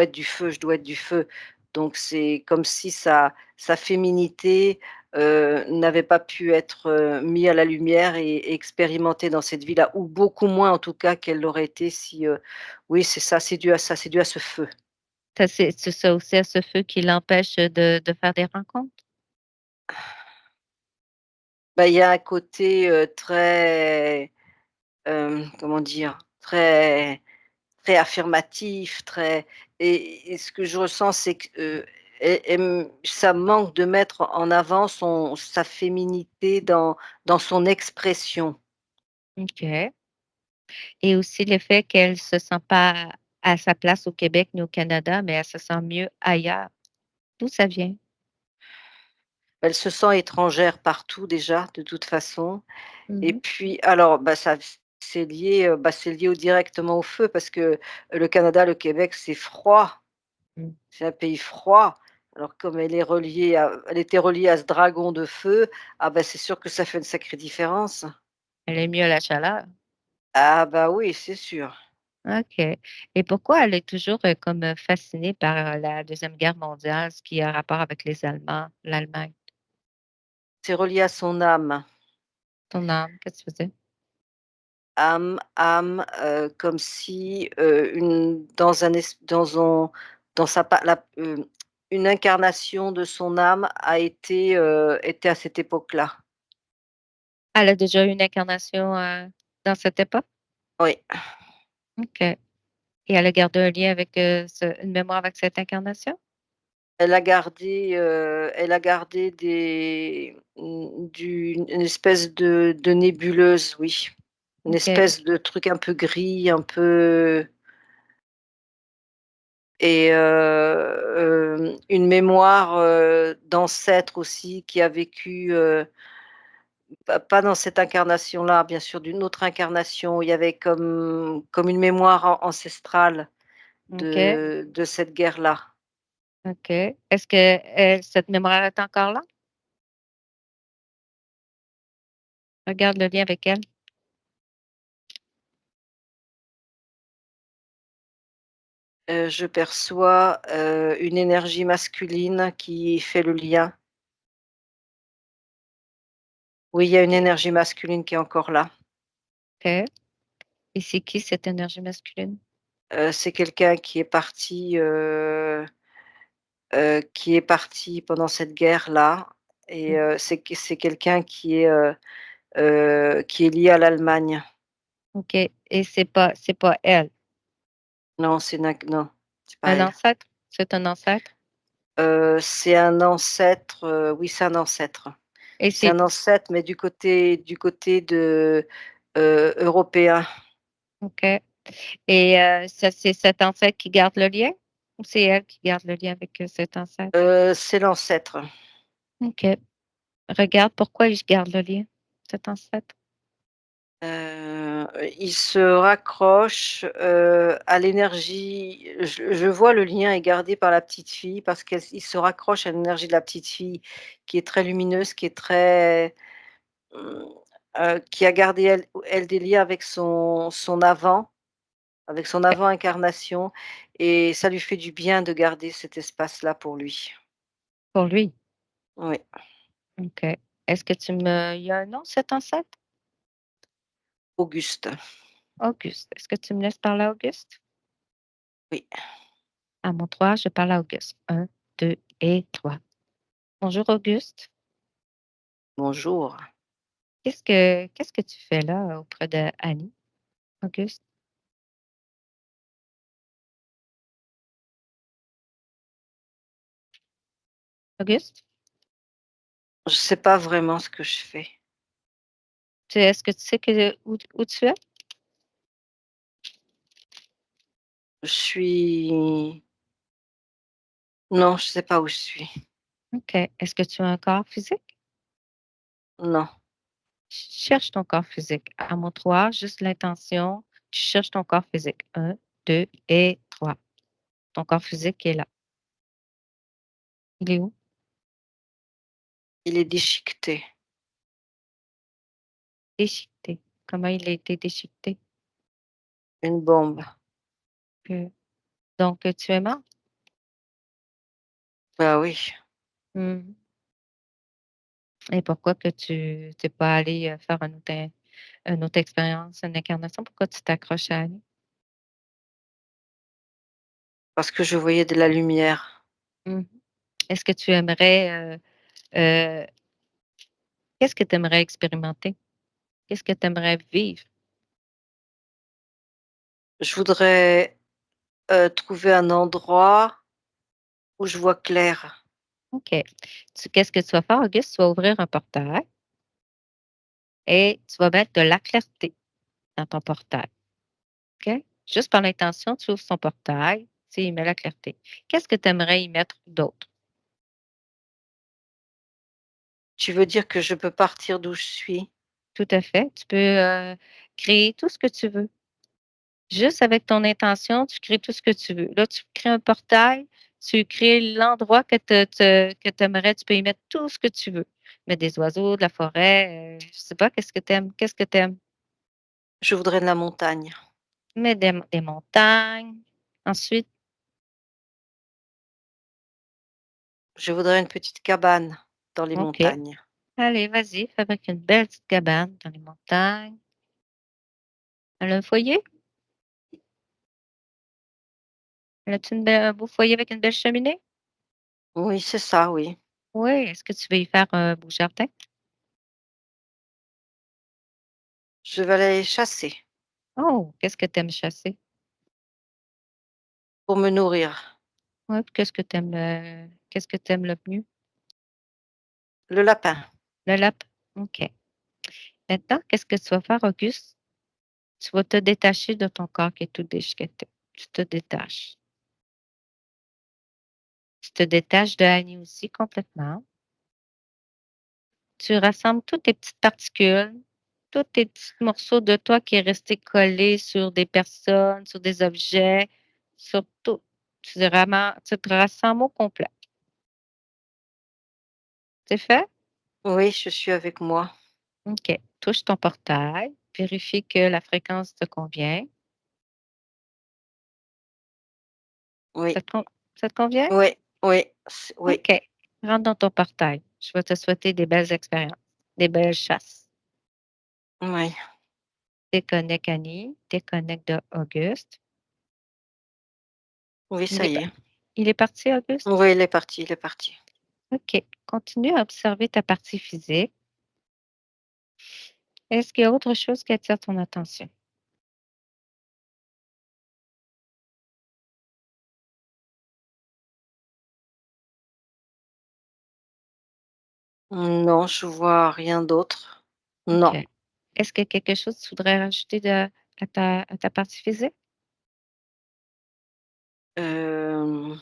être du feu, je dois être du feu. Donc c'est comme si sa féminité, n'avait pas pu être, mis à la lumière et expérimentée dans cette vie-là, ou beaucoup moins en tout cas qu'elle l'aurait été si, oui c'est ça, c'est dû à ça, c'est dû à ce feu. Ça c'est ça aussi à ce feu qui l'empêche de faire des rencontres? Bah, il y a un côté, très, comment dire? Très affirmatif, très et ce que je ressens, c'est que, ça manque de mettre en avant sa féminité dans son expression. OK. Et aussi le fait qu'elle se sent pas à sa place au Québec ni au Canada, mais elle se sent mieux ailleurs. D'où ça vient? Elle se sent étrangère partout déjà, de toute façon et Mmh. puis alors, bah, c'est lié au directement au feu parce que le Canada, le Québec, c'est froid, Mmh. c'est un pays froid. Alors comme elle était reliée à ce dragon de feu, ah bah, c'est sûr que ça fait une sacrée différence. Elle est mieux à la chaleur. Ah bah oui, c'est sûr. OK. Et pourquoi elle est toujours, comme, fascinée par, la Deuxième Guerre mondiale, ce qui a rapport avec les Allemands, l'Allemagne? C'est relié à son âme. Ton âme, qu'est-ce que tu faisais? Âme, comme si, une dans un es dans un dans sa pa la une incarnation de son âme était à cette époque-là. Elle a déjà eu une incarnation, dans cette époque? Oui. OK. Et elle a gardé un lien avec, une mémoire avec cette incarnation? Elle a gardé une espèce de nébuleuse, oui. Une OK. espèce de truc un peu gris, un peu et une mémoire, d'ancêtre aussi qui a vécu, pas dans cette incarnation-là, bien sûr, d'une autre incarnation. Il y avait comme une mémoire ancestrale OK, de cette guerre-là. OK. Est-ce que, cette mémoire est encore là? Regarde le lien avec elle. Je perçois, une énergie masculine qui fait le lien. Oui, il y a une énergie masculine qui est encore là. OK. Et c'est qui cette énergie masculine? C'est quelqu'un qui est parti pendant cette guerre-là et Mmh. c'est quelqu'un qui est lié à l'Allemagne. OK et c'est pas elle? Non, non, c'est pas Un elle. ancêtre? C'est un ancêtre? C'est un ancêtre, oui, c'est un ancêtre. Et C'est c'est un ancêtre, mais du côté européen. OK et ça c'est cet ancêtre qui garde le lien? Ou c'est elle qui garde le lien avec, cet ancêtre? C'est l'ancêtre. OK. Regarde pourquoi il garde le lien, cet ancêtre? Il se raccroche, à l'énergie. Je vois le lien est gardé par la petite fille parce qu'il se raccroche à l'énergie de la petite fille qui est très lumineuse, qui est très, mmh, qui a gardé elle des liens avec son OK. avant-incarnation et ça lui fait du bien de garder cet espace-là pour lui. Pour lui? Oui, OK. Est-ce que tu me il y a un nom cet ancêtre? Auguste. Auguste. Est-ce que tu me laisses parler à Auguste? Oui, À mon tour, je parle à Auguste. 1, 2 et 3. Bonjour Auguste. bonjour. Qu'est-ce que tu fais là auprès de Annie, Auguste? Auguste? Je sais pas vraiment ce que je fais. Est-ce que tu sais où tu es? Je suis Non, je sais pas où je suis. OK. Est-ce que tu as un corps physique? Non, Cherche ton corps physique. À mon 3, juste l'intention, tu cherches ton corps physique. 1, 2 et 3. Ton corps physique est là. Il est où? il est déchiqueté. Déchiqueté. Comment il a été déchiqueté? Une bombe. Que donc tu es mort? Bah oui, Mmh. Et pourquoi que tu t'es pas allé, faire une autre expérience, une incarnation? Pourquoi tu t'accroches à Annie? parce que je voyais de la lumière. Mmh. Est-ce que tu aimerais, heu, qu'est-ce que tu aimerais expérimenter? Qu'est-ce que tu aimerais vivre? Je voudrais, trouver un endroit où je vois clair. OK. Qu'est-ce que tu vas faire, Auguste? Tu vas ouvrir un portail et tu vas mettre de la clarté dans ton portail, OK? Juste par l'intention, tu ouvres ton portail, tu y mets la clarté. Qu'est-ce que tu aimerais y mettre d'autre? Tu veux dire que je peux partir d'où je suis? Tout à fait. Tu peux, créer tout ce que tu veux. Juste avec ton intention, tu crées tout ce que tu veux. Là, tu crées un portail, tu crées l'endroit que tu aimerais, tu peux y mettre tout ce que tu veux. Mettre des oiseaux, de la forêt, je sais pas, qu'est-ce que tu aimes? Qu'est-ce que tu aimes? Je voudrais de la montagne. Mets des montagnes. Ensuite, Je voudrais une petite cabane dans les OK. montagnes. Allez, vas-y, fabrique une belle petite cabane dans les montagnes. Elle a un foyer? Elle a-tu un beau foyer avec une belle cheminée? Oui, c'est ça, oui. Oui. Est-ce que tu veux y faire un beau jardin? Je vais aller chasser Oh, qu'est-ce que tu aimes chasser? pour me nourrir. Ouais, puis qu'est-ce que tu aimes le mieux? Le lapin. Le lapin? OK. Maintenant, qu'est-ce que tu vas faire, Auguste? Tu vas te détacher de ton corps qui est tout déchiqueté. Tu te détaches. Tu te détaches de Annie aussi complètement. tu rassembles toutes tes petites particules, tous tes petits morceaux de toi qui est resté collé sur des personnes, sur des objets, sur tout. Tu te rassembles au complet. C'est fait? Oui, je suis avec moi. OK. Touche ton portail, vérifie que la fréquence te convient. Oui, Ça te con ça te convient? oui, oui, oui, OK. Rentre dans ton portail. Je vais te souhaiter des belles expériences, des belles chasses. oui, Déconnecte Annie, déconnecte de Auguste. oui, Il ça est y pa est. il est parti, Auguste? Oui, il est parti, il est parti. OK. Continue à observer ta partie physique. Est-ce qu'il y a autre chose qui attire ton attention? Non, je vois rien d'autre. OK. Non. Est-ce qu'il y a quelque chose que tu voudrais rajouter à ta partie physique? Hem,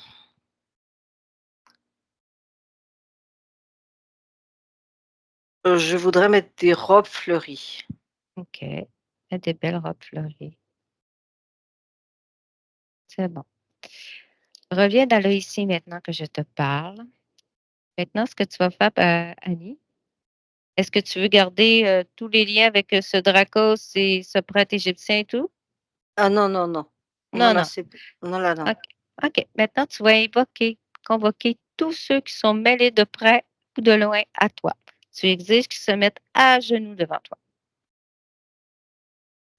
je voudrais mettre des robes fleuries. OK. Il y a des belles robes fleuries. C'est bon. Reviens dans le ici maintenant que je te parle. Maintenant, ce que tu vas faire, Annie, est-ce que tu veux garder, tous les liens avec, ce Dracos et ce prêtre égyptien et tout? Ah non, non, non. Non, Non, là, non. c'est non, là, non. OK. OK. Maintenant, tu vas convoquer tous ceux qui sont mêlés de près ou de loin à toi. Tu exiges qu'ils se mettent à genoux devant toi.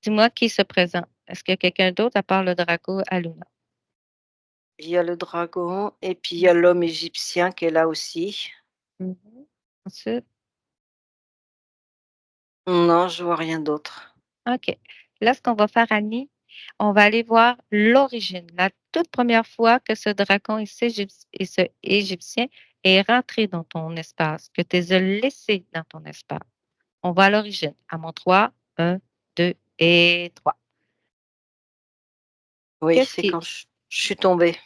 Dis-moi qui se présente. Est-ce qu'il y a quelqu'un d'autre à part le Draco à Luna? Il y a le dragon et puis il y Mmh. a l'homme égyptien qui est là aussi. Mmh. Ensuite, Non, je vois rien d'autre. OK. Là, ce qu'on va faire, Annie, on va aller voir l'origine. La toute première fois que ce dracon et ce Égyptien est rentré dans ton espace, que tu les as laissés dans ton espace. On va à l'origine. À mon 3, 1, 2 et 3. Oui, Qu'est-ce c'est qui quand je suis tombée t'es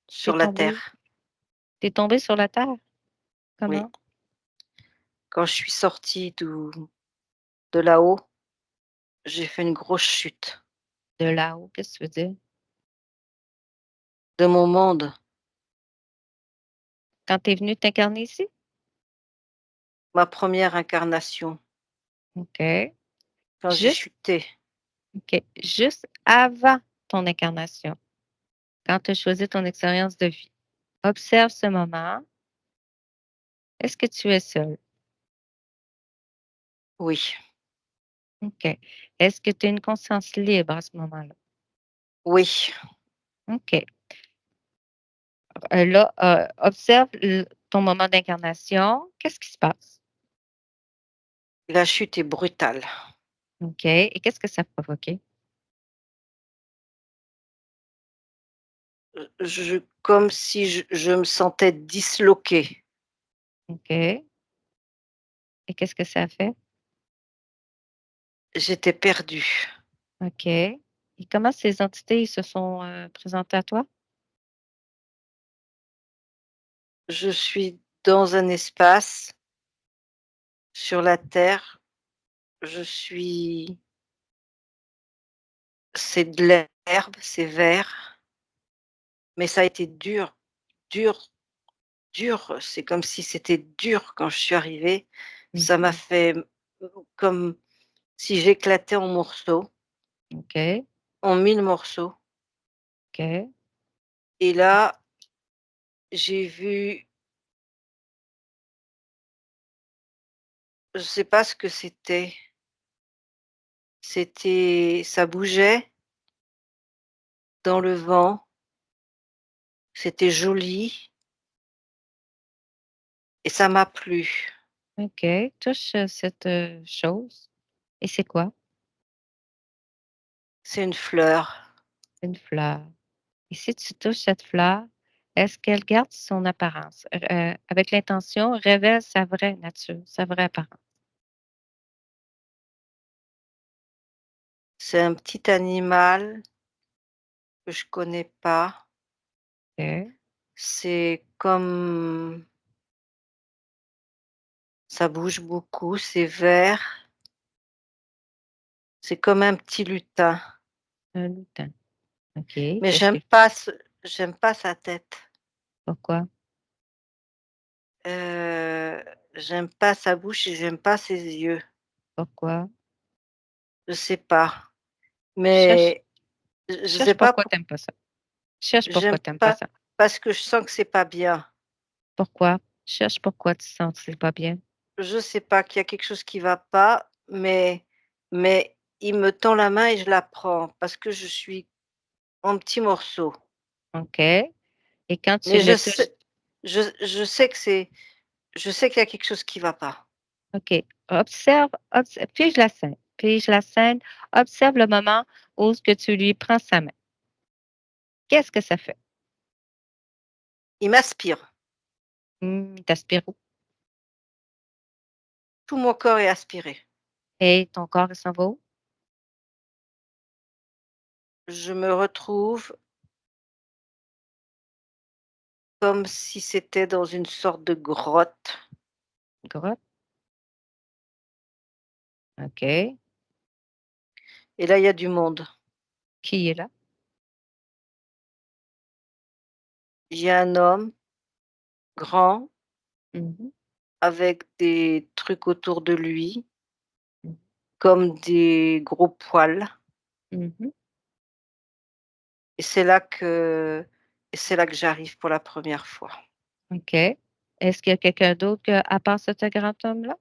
sur la tombé? terre. T'es tombé sur la terre? Oui, Comment? quand je suis sortie de là-haut, j'ai fait une grosse chute De là-haut, qu'est-ce que tu veux dire? de mon monde. Quand tu es venu t'incarner ici? Ma première incarnation, OK. quand j'ai Juste chuté. OK. Juste avant ton incarnation, quand tu as choisi ton expérience de vie. Observe ce moment. Est-ce que tu es seul? Oui, OK. Est-ce que tu as une conscience libre à ce moment-là? oui, OK. Là, observe ton moment d'incarnation. Qu'est-ce qui se passe? la chute est brutale. OK. Et qu'est-ce que ça a provoqué? Comme si je me sentais disloquée. OK. Et qu'est-ce que ça a fait? J'étais perdue. OK. Et comment ces entités se sont, présentées à toi? Je suis dans un espace sur la terre. Je suis C'est de l'herbe, c'est vert, mais ça a été dur, dur, dur. C'est comme si c'était dur quand je suis arrivée. Ça m'a Mmh. fait comme si j'éclatais en morceaux, OK. en 1000 morceaux OK. et là, j'ai vu, je sais pas ce que c'était. Ça bougeait dans le vent, c'était joli et ça m'a plu. OK. Touche, cette, chose et c'est quoi? C'est une fleur. Une fleur. Et si tu touches cette fleur, est-ce qu'elle garde son apparence? Avec l'intention, révèle sa vraie nature, sa vraie apparence. C'est un petit animal que je connais pas. OK. C'est comme Ça bouge beaucoup, c'est vert. C'est comme un petit lutin, Un lutin. OK. mais Qu'est-ce j'aime qu'il fait? pas ce j'aime pas sa tête. Pourquoi? Heu, J'aime pas sa bouche et j'aime pas ses yeux. Pourquoi? Je sais pas, Cherche mais je cherche sais pas pourquoi t'aimes pas ça. Cherche pourquoi j'aime t'aimes pas pas ça. parce que je sens que c'est pas bien. Pourquoi? Cherche pourquoi tu sens que c'est pas bien. Je sais pas, qu'il y a quelque chose qui va pas, mais il me tend la main et je la prends parce que je suis en petits morceaux. OK, et quand tu Mais le touches je sais que c'est je sais qu'il y a quelque chose qui va pas. OK, fige la scène, observe le moment où ce que tu lui prends sa main. Qu'est-ce que ça fait? Il m'aspire. Il t'aspire où? Tout mon corps est aspiré. Et ton corps, il s'en va où? Je me retrouve comme si c'était dans une sorte de grotte Grotte? OK. et là, il y a du monde. Qui est là? Il y a un homme grand Mmh mh. avec des trucs autour de lui, Mmh. comme des gros poils Mmh mh. et c'est là que j'arrive pour la première fois. OK. Est-ce qu'il y a quelqu'un d'autre à part ce grand homme-là?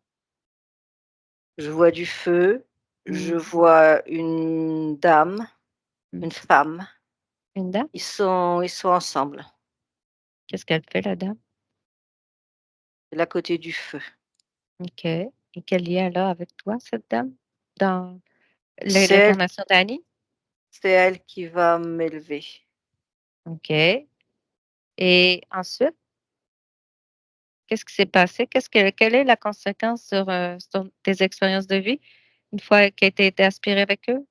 Je vois du feu, je Mmh. vois une dame, Mmh. une femme, Une dame? ils sont ensemble, Qu'est-ce qu'elle fait, la dame? elle est à côté du feu. OK, et quel lien elle a avec toi, cette dame? Dans C'est elle l'incarnation d'Annie? c'est elle qui va m'élever. OK, et ensuite, qu'est-ce qui s'est passé? Quelle est la conséquence sur tes expériences de vie une fois que tu as été aspirée avec eux?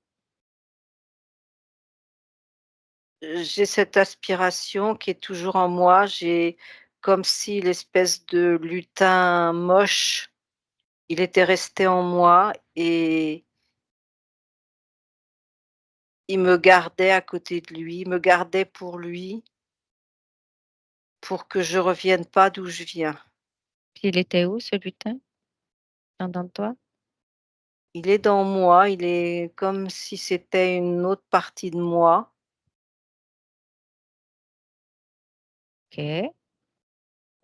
J'ai cette aspiration qui est toujours en moi, j'ai comme si l'espèce de lutin moche, il était resté en moi et il me gardait à côté de lui, il me gardait pour lui, pour que je revienne pas d'où je viens. Puis il était où ce lutin? Dedans de toi? Il est dans moi, il est comme si c'était une autre partie de moi. OK.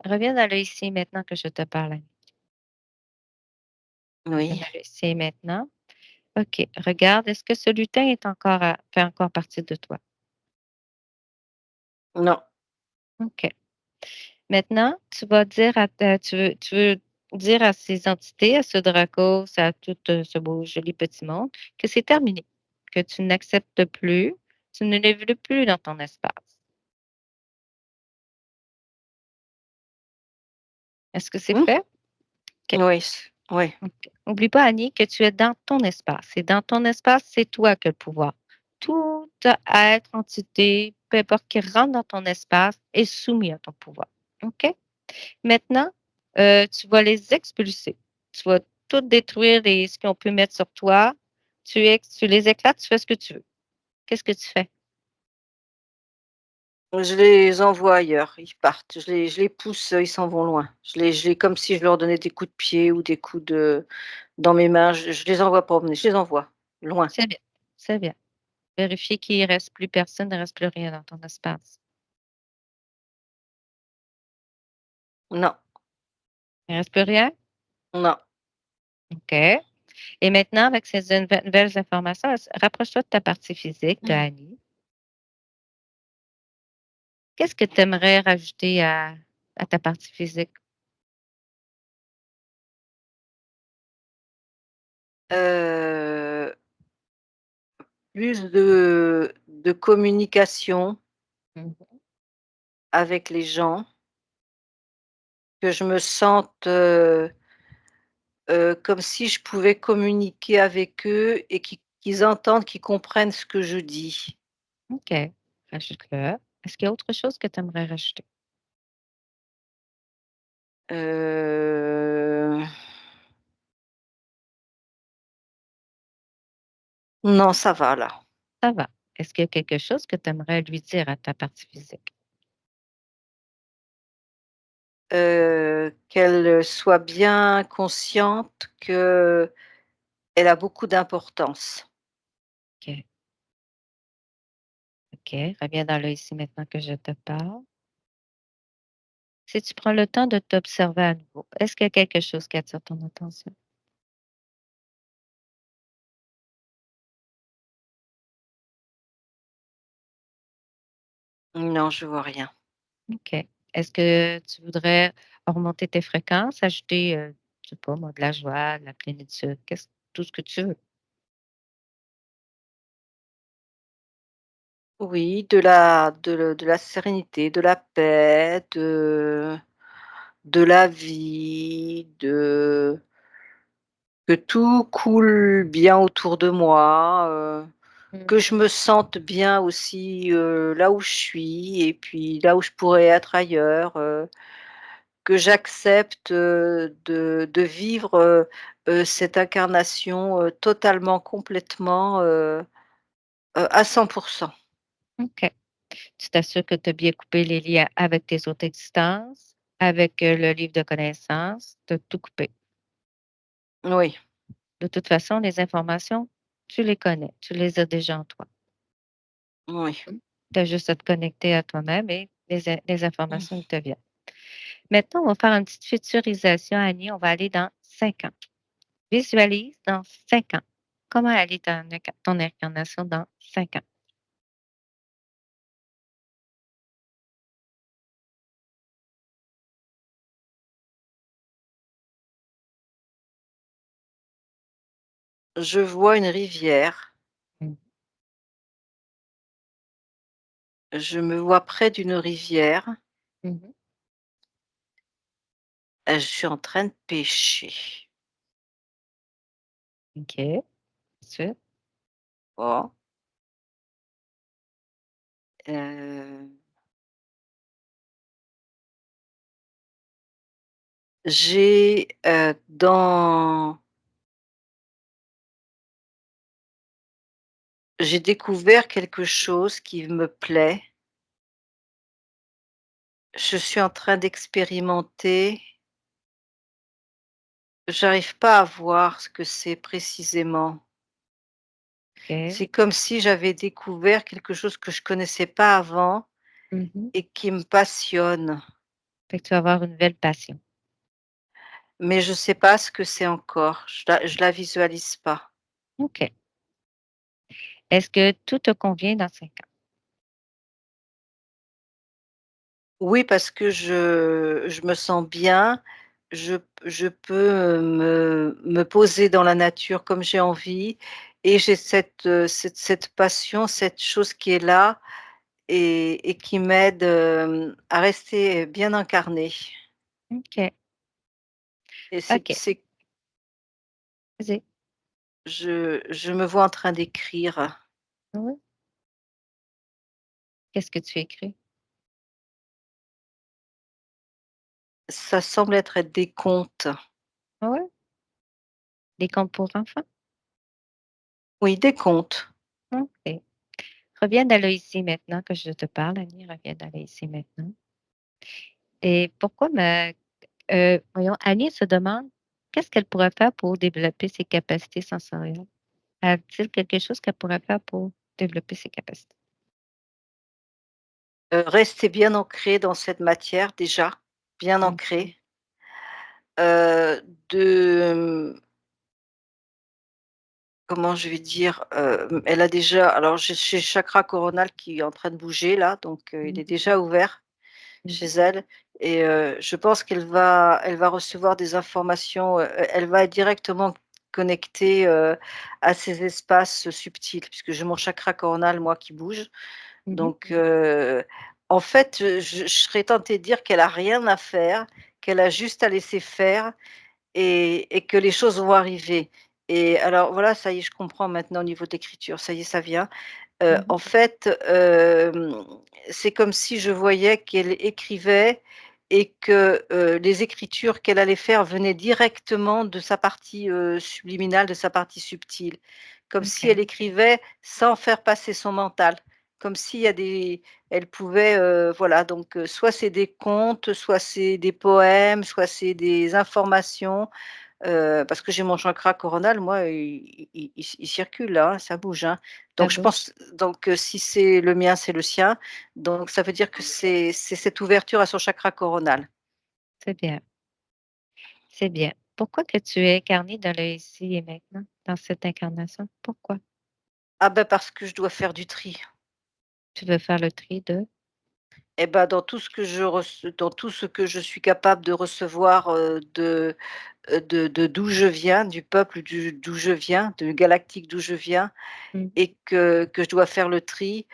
Reviens dans le ici et maintenant que je te parle. Reviens Oui, dans le ici et maintenant. OK, regarde, est-ce que ce lutin est encore fait encore partie de toi? non, OK. Maintenant, tu veux dire à ces entités, à ce Dracos, à tout, ce beau joli petit monde, que c'est terminé, que tu n'acceptes plus, tu ne les veux plus dans ton espace. Est-ce que c'est mmh? fait? OK. Oui, oui, OK. Oublie pas, Annie, que tu es dans ton espace et dans ton espace, c'est toi qui as le pouvoir. Tout être, entité, peu importe qui rentre dans ton espace est soumis à ton pouvoir. OK? Maintenant, tu vas les expulser. Tu vas tout détruire ce qu'on peut mettre sur toi. Tu les éclates, tu fais ce que tu veux. Qu'est-ce que tu fais? je les envoie ailleurs, ils partent, je les pousse, ils s'en vont loin. Je les comme si je leur donnais des coups de pied ou des coups de dans mes mains, je les envoie promener, je les envoie loin. C'est bien, c'est bien. Vérifier qu'il ne reste plus personne, il ne reste plus rien dans ton espace. Non, Il ne reste plus rien? non, OK. Et maintenant, avec ces nouvelles informations, rapproche-toi de ta partie physique, de Annie. Qu'est-ce que tu aimerais rajouter à ta partie physique? heu, plus de communication Mmh. avec les gens, que je me sente, comme si je pouvais communiquer avec eux et qu'ils entendent, qu'ils comprennent ce que je dis. OK. Rajoute-le. Est-ce qu'il y a autre chose que tu aimerais rajouter? Heu Non, ça va là. Ça va. Est-ce qu'il y a quelque chose que tu aimerais lui dire à ta partie physique? Qu'elle soit bien consciente qu'elle a beaucoup d'importance. OK, OK. Reviens dans le ici maintenant que je te parle. Si tu prends le temps de t'observer à nouveau, est-ce qu'il y a quelque chose qui attire ton attention? Non, je vois rien. OK. Est-ce que tu voudrais augmenter tes fréquences, ajouter, je sais pas moi, de la joie, de la plénitude, qu'est-ce tout ce que tu veux? Oui, de la sérénité, de la paix, de la vie, que tout coule bien autour de moi, Mmh. que je me sente bien aussi, là où je suis et puis là où je pourrais être ailleurs, que j'accepte, de vivre, cette incarnation, totalement, complètement, à 100%. OK. Tu t'assures que tu as bien coupé les liens avec tes autres existences, avec, le livre de connaissances, tu as tout coupé. Oui, De toute façon, les informations, tu les connais, tu les as déjà en toi. oui. Tu as juste à te connecter à toi-même et les informations, Mmh. ils te viennent. Maintenant, on va faire une petite futurisation, Annie. On va aller dans 5 ans. Visualise dans 5 ans. Comment elle est ton incarnation dans 5 ans? Je vois une rivière, Mmh. je me vois près d'une rivière, Mmh. je suis en train de pêcher. OK. Ensuite, Bon, heu, j'ai, j'ai découvert quelque chose qui me plaît. Je suis en train d'expérimenter. J'arrive pas à voir ce que c'est précisément. OK. C'est comme si j'avais découvert quelque chose que je connaissais pas avant Mmh. et qui me passionne, Fait que tu vas avoir une nouvelle passion. mais je sais pas ce que c'est encore. Je la visualise pas. OK. Est-ce que tout te convient dans 5 ans? Oui, parce que je me sens bien, je peux, me poser dans la nature comme j'ai envie et j'ai cette passion, cette chose qui est là et qui m'aide, à rester bien incarnée OK. et c'est OK. c'est Vas-y. je me vois en train d'écrire. Oui. Qu'est-ce que tu écris? Ça semble être des contes. Oui. Des contes pour enfants? Oui, des contes. OK. Reviens dans le ici maintenant que je te parle, Annie, reviens dans le ici maintenant. Et pourquoi voyons, Annie se demande qu'est-ce qu'elle pourrait faire pour développer ses capacités sensorielles? A-t-il quelque chose qu'elle pourrait faire pour développer ses capacités? Rester bien ancré dans cette matière déjà, bien Mmh. ancré. De, comment je vais dire? Elle a déjà alors j'ai le chakra coronal qui est en train de bouger là, donc il est Mmh. déjà ouvert Mmh chez mh. elle et je pense qu'elle va recevoir des informations, elle va être directement connectée, à ces espaces subtils puisque j'ai mon chakra coronal moi qui bouge Mmh. donc en fait, je serais tentée de dire qu'elle a rien à faire, qu'elle a juste à laisser faire et que les choses vont arriver et alors voilà, ça y est, je comprends maintenant au niveau de l'écriture, ça y est, ça vient. En Mmh. fait, c'est comme si je voyais qu'elle écrivait et que, les écritures qu'elle allait faire venaient directement de sa partie, subliminale, de sa partie subtile. Comme si elle OK. écrivait sans faire passer son mental. Comme s'il y a des elle pouvait, voilà donc, soit c'est des contes, soit c'est des poèmes, soit c'est des informations, parce que j'ai mon chakra coronal, moi, il circule là, hein, ça bouge, hein. Ça Donc je bouge. pense donc, si c'est le mien, c'est le sien. Donc ça veut dire que c'est cette ouverture à son chakra coronal. C'est bien, c'est bien. Pourquoi que tu es incarné dans le ici et maintenant, dans cette incarnation? Pourquoi? Ah ben, parce que je dois faire du tri. Tu veux faire le tri de Et ben, dans tout ce que je suis capable de recevoir, de d'où je viens, du peuple d'où je viens, de galactique d'où je viens mmh, et que je dois faire le tri,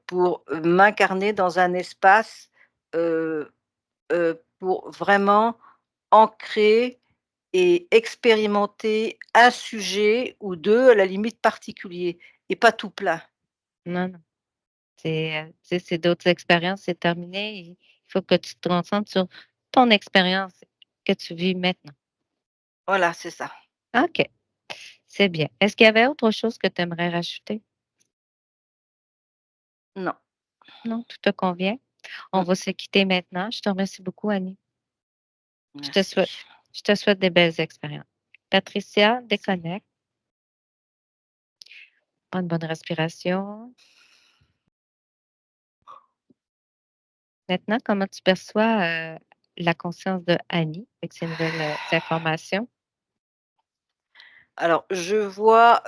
pour, m'incarner dans un espace, pour vraiment ancrer et expérimenter un sujet ou 2 à la limite particulier et pas tout plein. non, non, tu sais, c'est d'autres expériences, c'est terminé. Il faut que tu te concentres sur ton expérience que tu vis maintenant. Voilà, c'est ça. OK, c'est bien. Est-ce qu'il y avait autre chose que tu aimerais rajouter? Non, Non, tout te convient? On mmh, va se quitter maintenant. Je te remercie beaucoup, Annie. Je te souhaite merci. je te souhaite des belles expériences. Patricia, déconnecte, prends une bonne respiration. Maintenant, comment tu perçois, la conscience de Annie avec ces nouvelles, informations? Alors, je vois,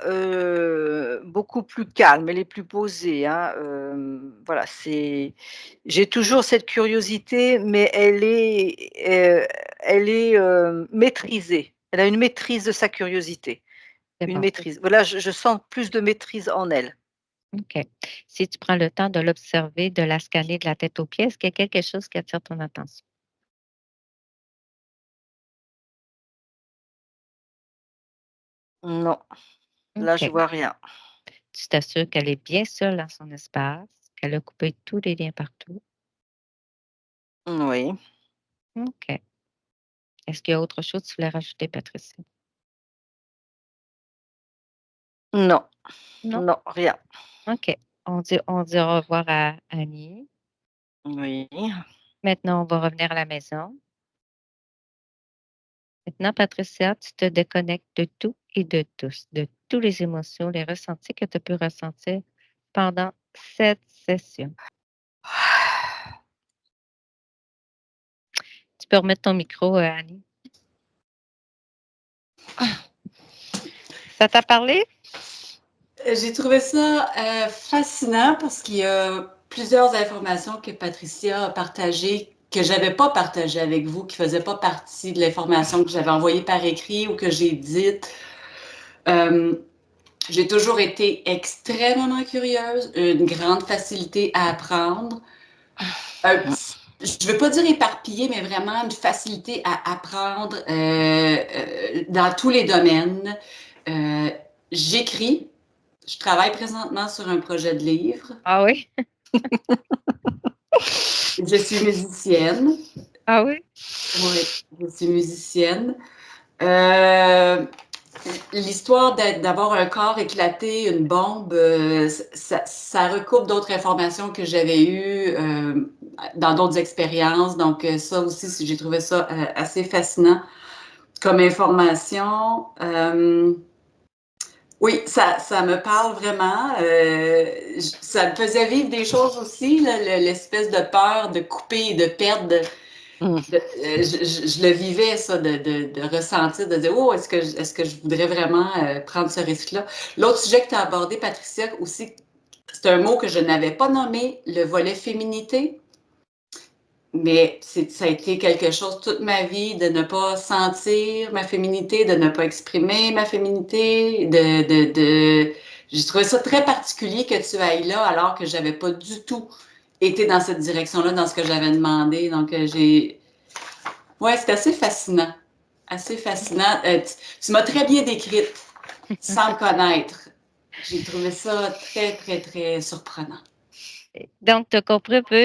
beaucoup plus calme, elle est plus posée, hein, voilà, j'ai toujours cette curiosité, mais elle est, maîtrisée. Elle a une maîtrise de sa curiosité, C'est une bon, maîtrise. Voilà, je sens plus de maîtrise en elle. OK. Si tu prends le temps de l'observer, de la scanner de la tête aux pieds, est-ce qu'il y a quelque chose qui attire ton attention? Non, là, je OK. vois rien. Tu t'assures qu'elle est bien seule dans son espace, qu'elle a coupé tous les liens partout. Oui, OK. Est-ce qu'il y a autre chose que tu voulais rajouter, Patricia? non, Non? non, rien. OK. On dit au revoir à Annie. Oui, Maintenant, on va revenir à la maison. Maintenant, Patricia, tu te déconnectes de tout et de tous, de toutes les émotions, les ressentis que tu peux ressentir pendant cette session. Tu peux remettre ton micro, Annie. Ça t'a parlé? J'ai trouvé ça fascinant parce qu'il y a plusieurs informations que Patricia a partagées que j'avais pas partagées avec vous, qui faisaient pas partie de l'information que j'avais envoyée par écrit ou que j'ai dite. Euh, j'ai toujours été extrêmement curieuse, une grande facilité à apprendre. Je ne veux pas dire éparpillée, mais vraiment une facilité à apprendre dans tous les domaines. Euh, j'écris. Je travaille présentement sur un projet de livre. Ah oui? Je suis musicienne. Ah oui? Oui, je suis musicienne. Euh, l'histoire d'avoir un corps éclaté, une bombe, ça recoupe d'autres informations que j'avais eues dans d'autres expériences. Donc, ça aussi, j'ai trouvé ça assez fascinant comme information. Oui, ça me parle vraiment. Ça me faisait vivre des choses aussi, là, l'espèce de peur de couper et de perdre. mmh. Je le vivais, ça, de ressentir, de dire, oh, est-ce que je voudrais vraiment prendre ce risque-là? L'autre sujet que tu as abordé, Patricia, aussi, c'est un mot que je n'avais pas nommé, le volet féminité. Mais ça a été quelque chose toute ma vie de ne pas sentir ma féminité, de ne pas exprimer ma féminité, J'ai trouvé ça très particulier que tu ailles là alors que j'avais pas du tout été dans cette direction-là, dans ce que j'avais demandé. Donc, Ouais, c'est assez fascinant. Assez fascinant. Tu m'as très bien décrite, sans me connaître. J'ai trouvé ça très, très, très surprenant. Donc, tu as compris un peu,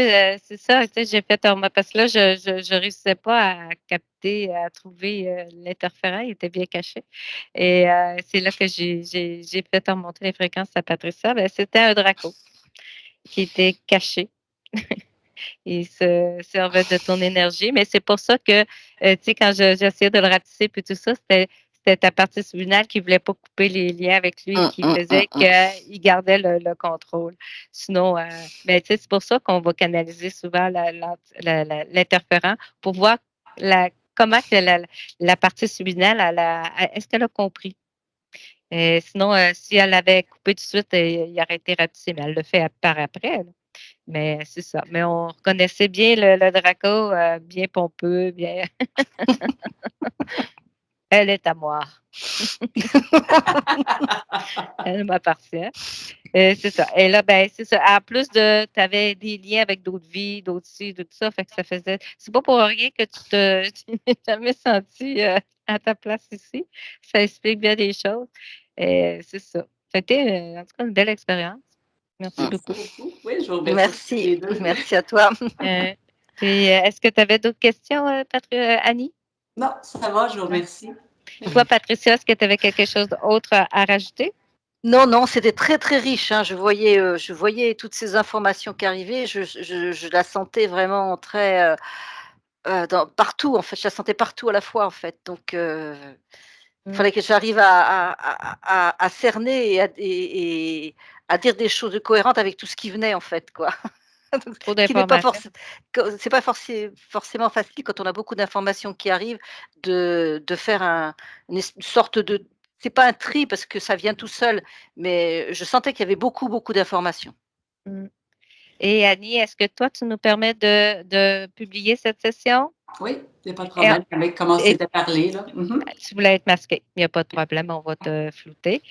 c'est ça, tu sais, j'ai fait un parce que là, je réussissais pas à capter, à trouver, l'interférent, il était bien caché et c'est là que j'ai fait remonter les fréquences à Patricia. Ben, c'était un Draco qui était caché. Il se servait de ton énergie, mais c'est pour ça que, tu sais, quand j'essayais de le ratisser puis tout ça, c'était ta partie subliminale qui voulait pas couper les liens avec lui, qui faisait qu'il gardait le contrôle. Sinon, mais tu sais, c'est pour ça qu'on va canaliser souvent l'interférent pour voir comment que la partie subliminale, est-ce qu'elle a compris? Sinon, si elle avait coupé tout de suite, il aurait été ratissé, mais elle le fait par après, là. Mais c'est ça. Mais on reconnaissait bien le Draco, bien pompeux, bien «Elle est à moi, elle m'appartient». C'est ça. Et là, ben, c'est ça. En plus de tu avais des liens avec d'autres vies, d'autres ci, tout ça, fait que ça faisait c'est pas pour rien que tu t'es jamais senti à ta place ici. Ça explique bien des choses et c'est ça. C'était, en tout cas, une belle expérience. Merci Merci beaucoup. beaucoup. Oui, je vous remercie toutes Merci, les deux. merci à toi. Heu, puis, est-ce que tu avais d'autres questions, Annie? Non, ça va, je vous Non? remercie. Toi, Patricia, est-ce que tu avais quelque chose d'autre à rajouter? Non, non, c'était très, très riche, hein. Je voyais toutes ces informations qui arrivaient, je la sentais vraiment très, dans partout, en fait, je la sentais partout à la fois, en fait, donc il Mmh, fallait que j'arrive à cerner et à dire des choses cohérentes avec tout ce qui venait, en fait, quoi. Donc trop ce qui n'est pas d'informations. c'est pas forcément facile quand on a beaucoup d'informations qui arrivent de faire une sorte de c'est pas un tri parce que ça vient tout seul, mais je sentais qu'il y avait beaucoup, beaucoup d'informations. Mmh. Et Annie, est-ce que toi, tu nous permets de publier cette session? Oui, il n'y a pas de Et problème avec comment et c'était parlé, là. Mhm. si vous voulez être masqué, il n'y a pas de problème, on va te flouter.